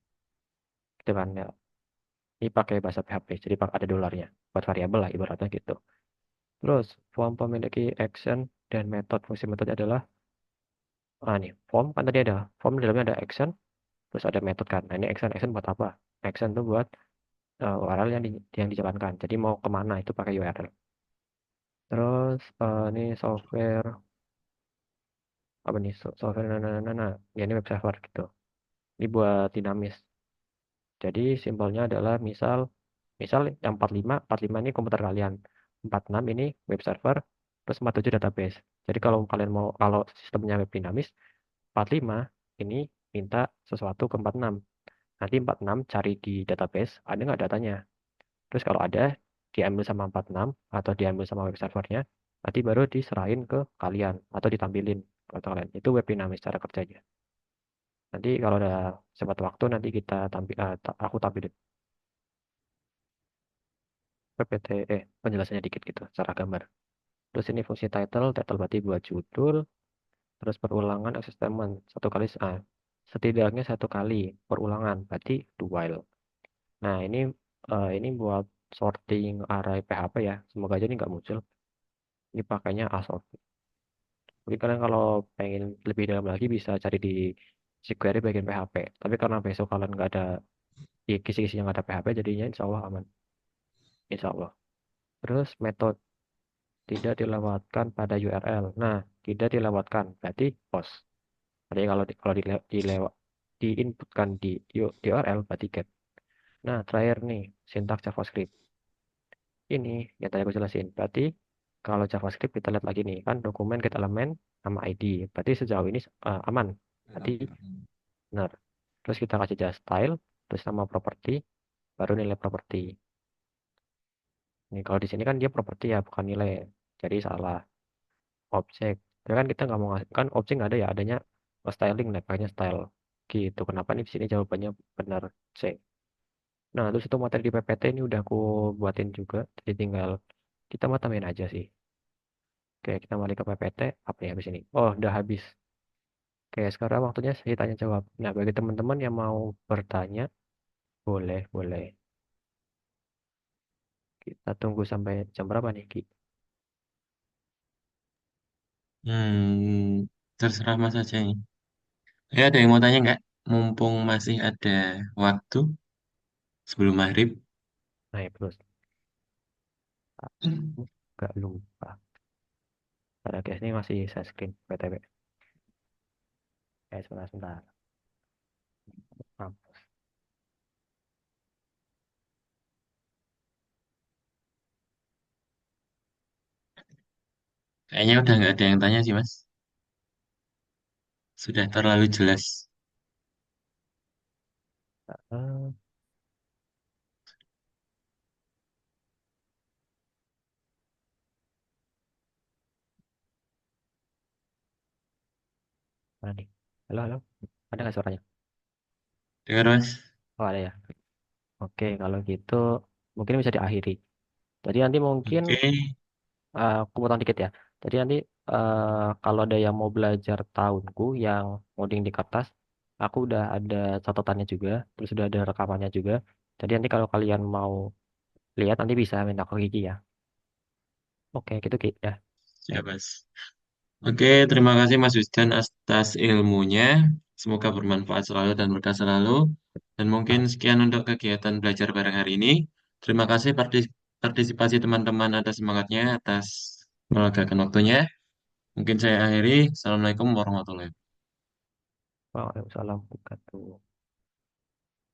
Speaker 2: Gitu kan ya. Ini pakai bahasa PHP. Jadi ada dolarnya. Buat variabel lah ibaratnya gitu. Terus form memiliki action dan metode. Fungsi metode adalah nih form kan tadi ada form di dalamnya ada action terus ada metode kan. Nah ini action buat apa? Action tuh buat URL yang dijalankan. Jadi mau kemana itu pakai URL. Terus ini software apa nih software ya ini web server gitu. Ini buat dinamis. Jadi simbolnya adalah misal misal yang 45 ini komputer kalian. 46 ini web server, terus 47 database. Jadi kalau kalian mau kalau sistemnya web dinamis, 45 ini minta sesuatu ke 46. Nanti 46 cari di database, ada nggak datanya? Terus kalau ada, diambil sama 46 atau diambil sama web servernya, nanti baru diserahin ke kalian atau ditampilin ke kalian. Itu web dinamis cara kerjanya. Nanti kalau ada sempat waktu nanti kita aku tampilin PPT penjelasannya dikit gitu secara gambar. Terus ini fungsi title berarti buat judul, terus perulangan statement satu kali setidaknya satu kali perulangan berarti do while. Nah, ini buat sorting array PHP ya. Semoga aja ini nggak muncul. Ini pakainya asort. Mungkin kalian kalau pengen lebih dalam lagi bisa cari di jQuery bagian PHP. Tapi karena besok kalian nggak ada di kisi-kisi yang nggak ada PHP, jadinya insya Allah aman. Insya Allah. Terus metode tidak dilewatkan pada URL. Nah, tidak dilewatkan berarti post. Jadi kalau diinputkan di URL berarti get. Nah, terakhir nih sintaks JavaScript. Ini yang tadi aku jelasin. Berarti kalau JavaScript kita lihat lagi nih, kan dokumen get elemen sama ID. Berarti sejauh ini aman. Berarti benar. Terus kita kasih just style, terus nama properti, baru nilai properti. Ini kalau di sini kan dia properti ya, bukan nilai. Jadi salah. Objek. Ya kan kita nggak mau ngasih, kan objek nggak ada ya, adanya styling, nah pakainya style. Gitu. Kenapa nih di sini jawabannya benar C. Nah, terus itu materi di PPT ini udah aku buatin juga. Jadi tinggal kita mau tambahin aja sih. Oke, kita balik ke PPT. Apa ya habis ini? Oh, udah habis. Oke, sekarang waktunya saya tanya jawab. Nah, bagi teman-teman yang mau bertanya, boleh, boleh. Kita tunggu sampai jam berapa nih, Ki?
Speaker 1: Hmm, terserah Mas aja ini. Ya, ada yang mau tanya nggak? Mumpung masih ada waktu sebelum maghrib.
Speaker 2: Nah, ya, terus. Aku nggak lupa. Karena guys, ini masih saya screen, BTW. Sebentar, sebentar. Mampus.
Speaker 1: Kayaknya udah nggak ada yang tanya sih, Mas. Sudah terlalu jelas.
Speaker 2: Eh, mana nih? Halo, halo. Ada nggak suaranya?
Speaker 1: Dengar, Mas?
Speaker 2: Oh, ada ya. Oke, kalau gitu mungkin bisa diakhiri. Jadi nanti mungkin
Speaker 1: Oke.
Speaker 2: aku potong dikit ya. Jadi nanti kalau ada yang mau belajar tahunku yang ngoding di kertas, aku udah ada catatannya juga, terus udah ada rekamannya juga. Jadi nanti kalau kalian mau lihat nanti bisa minta ke Kiki ya. Oke, gitu Ki ya.
Speaker 1: Siap, Mas. Oke, terima kasih Mas Wisdan atas ilmunya. Semoga bermanfaat selalu dan berkah selalu. Dan mungkin
Speaker 2: Nah,
Speaker 1: sekian untuk kegiatan belajar bareng hari ini. Terima kasih partisipasi teman-teman atas semangatnya, atas meluangkan waktunya. Mungkin saya akhiri. Assalamualaikum warahmatullahi wabarakatuh.
Speaker 2: Waalaikumsalam warahmatullahi wabarakatuh.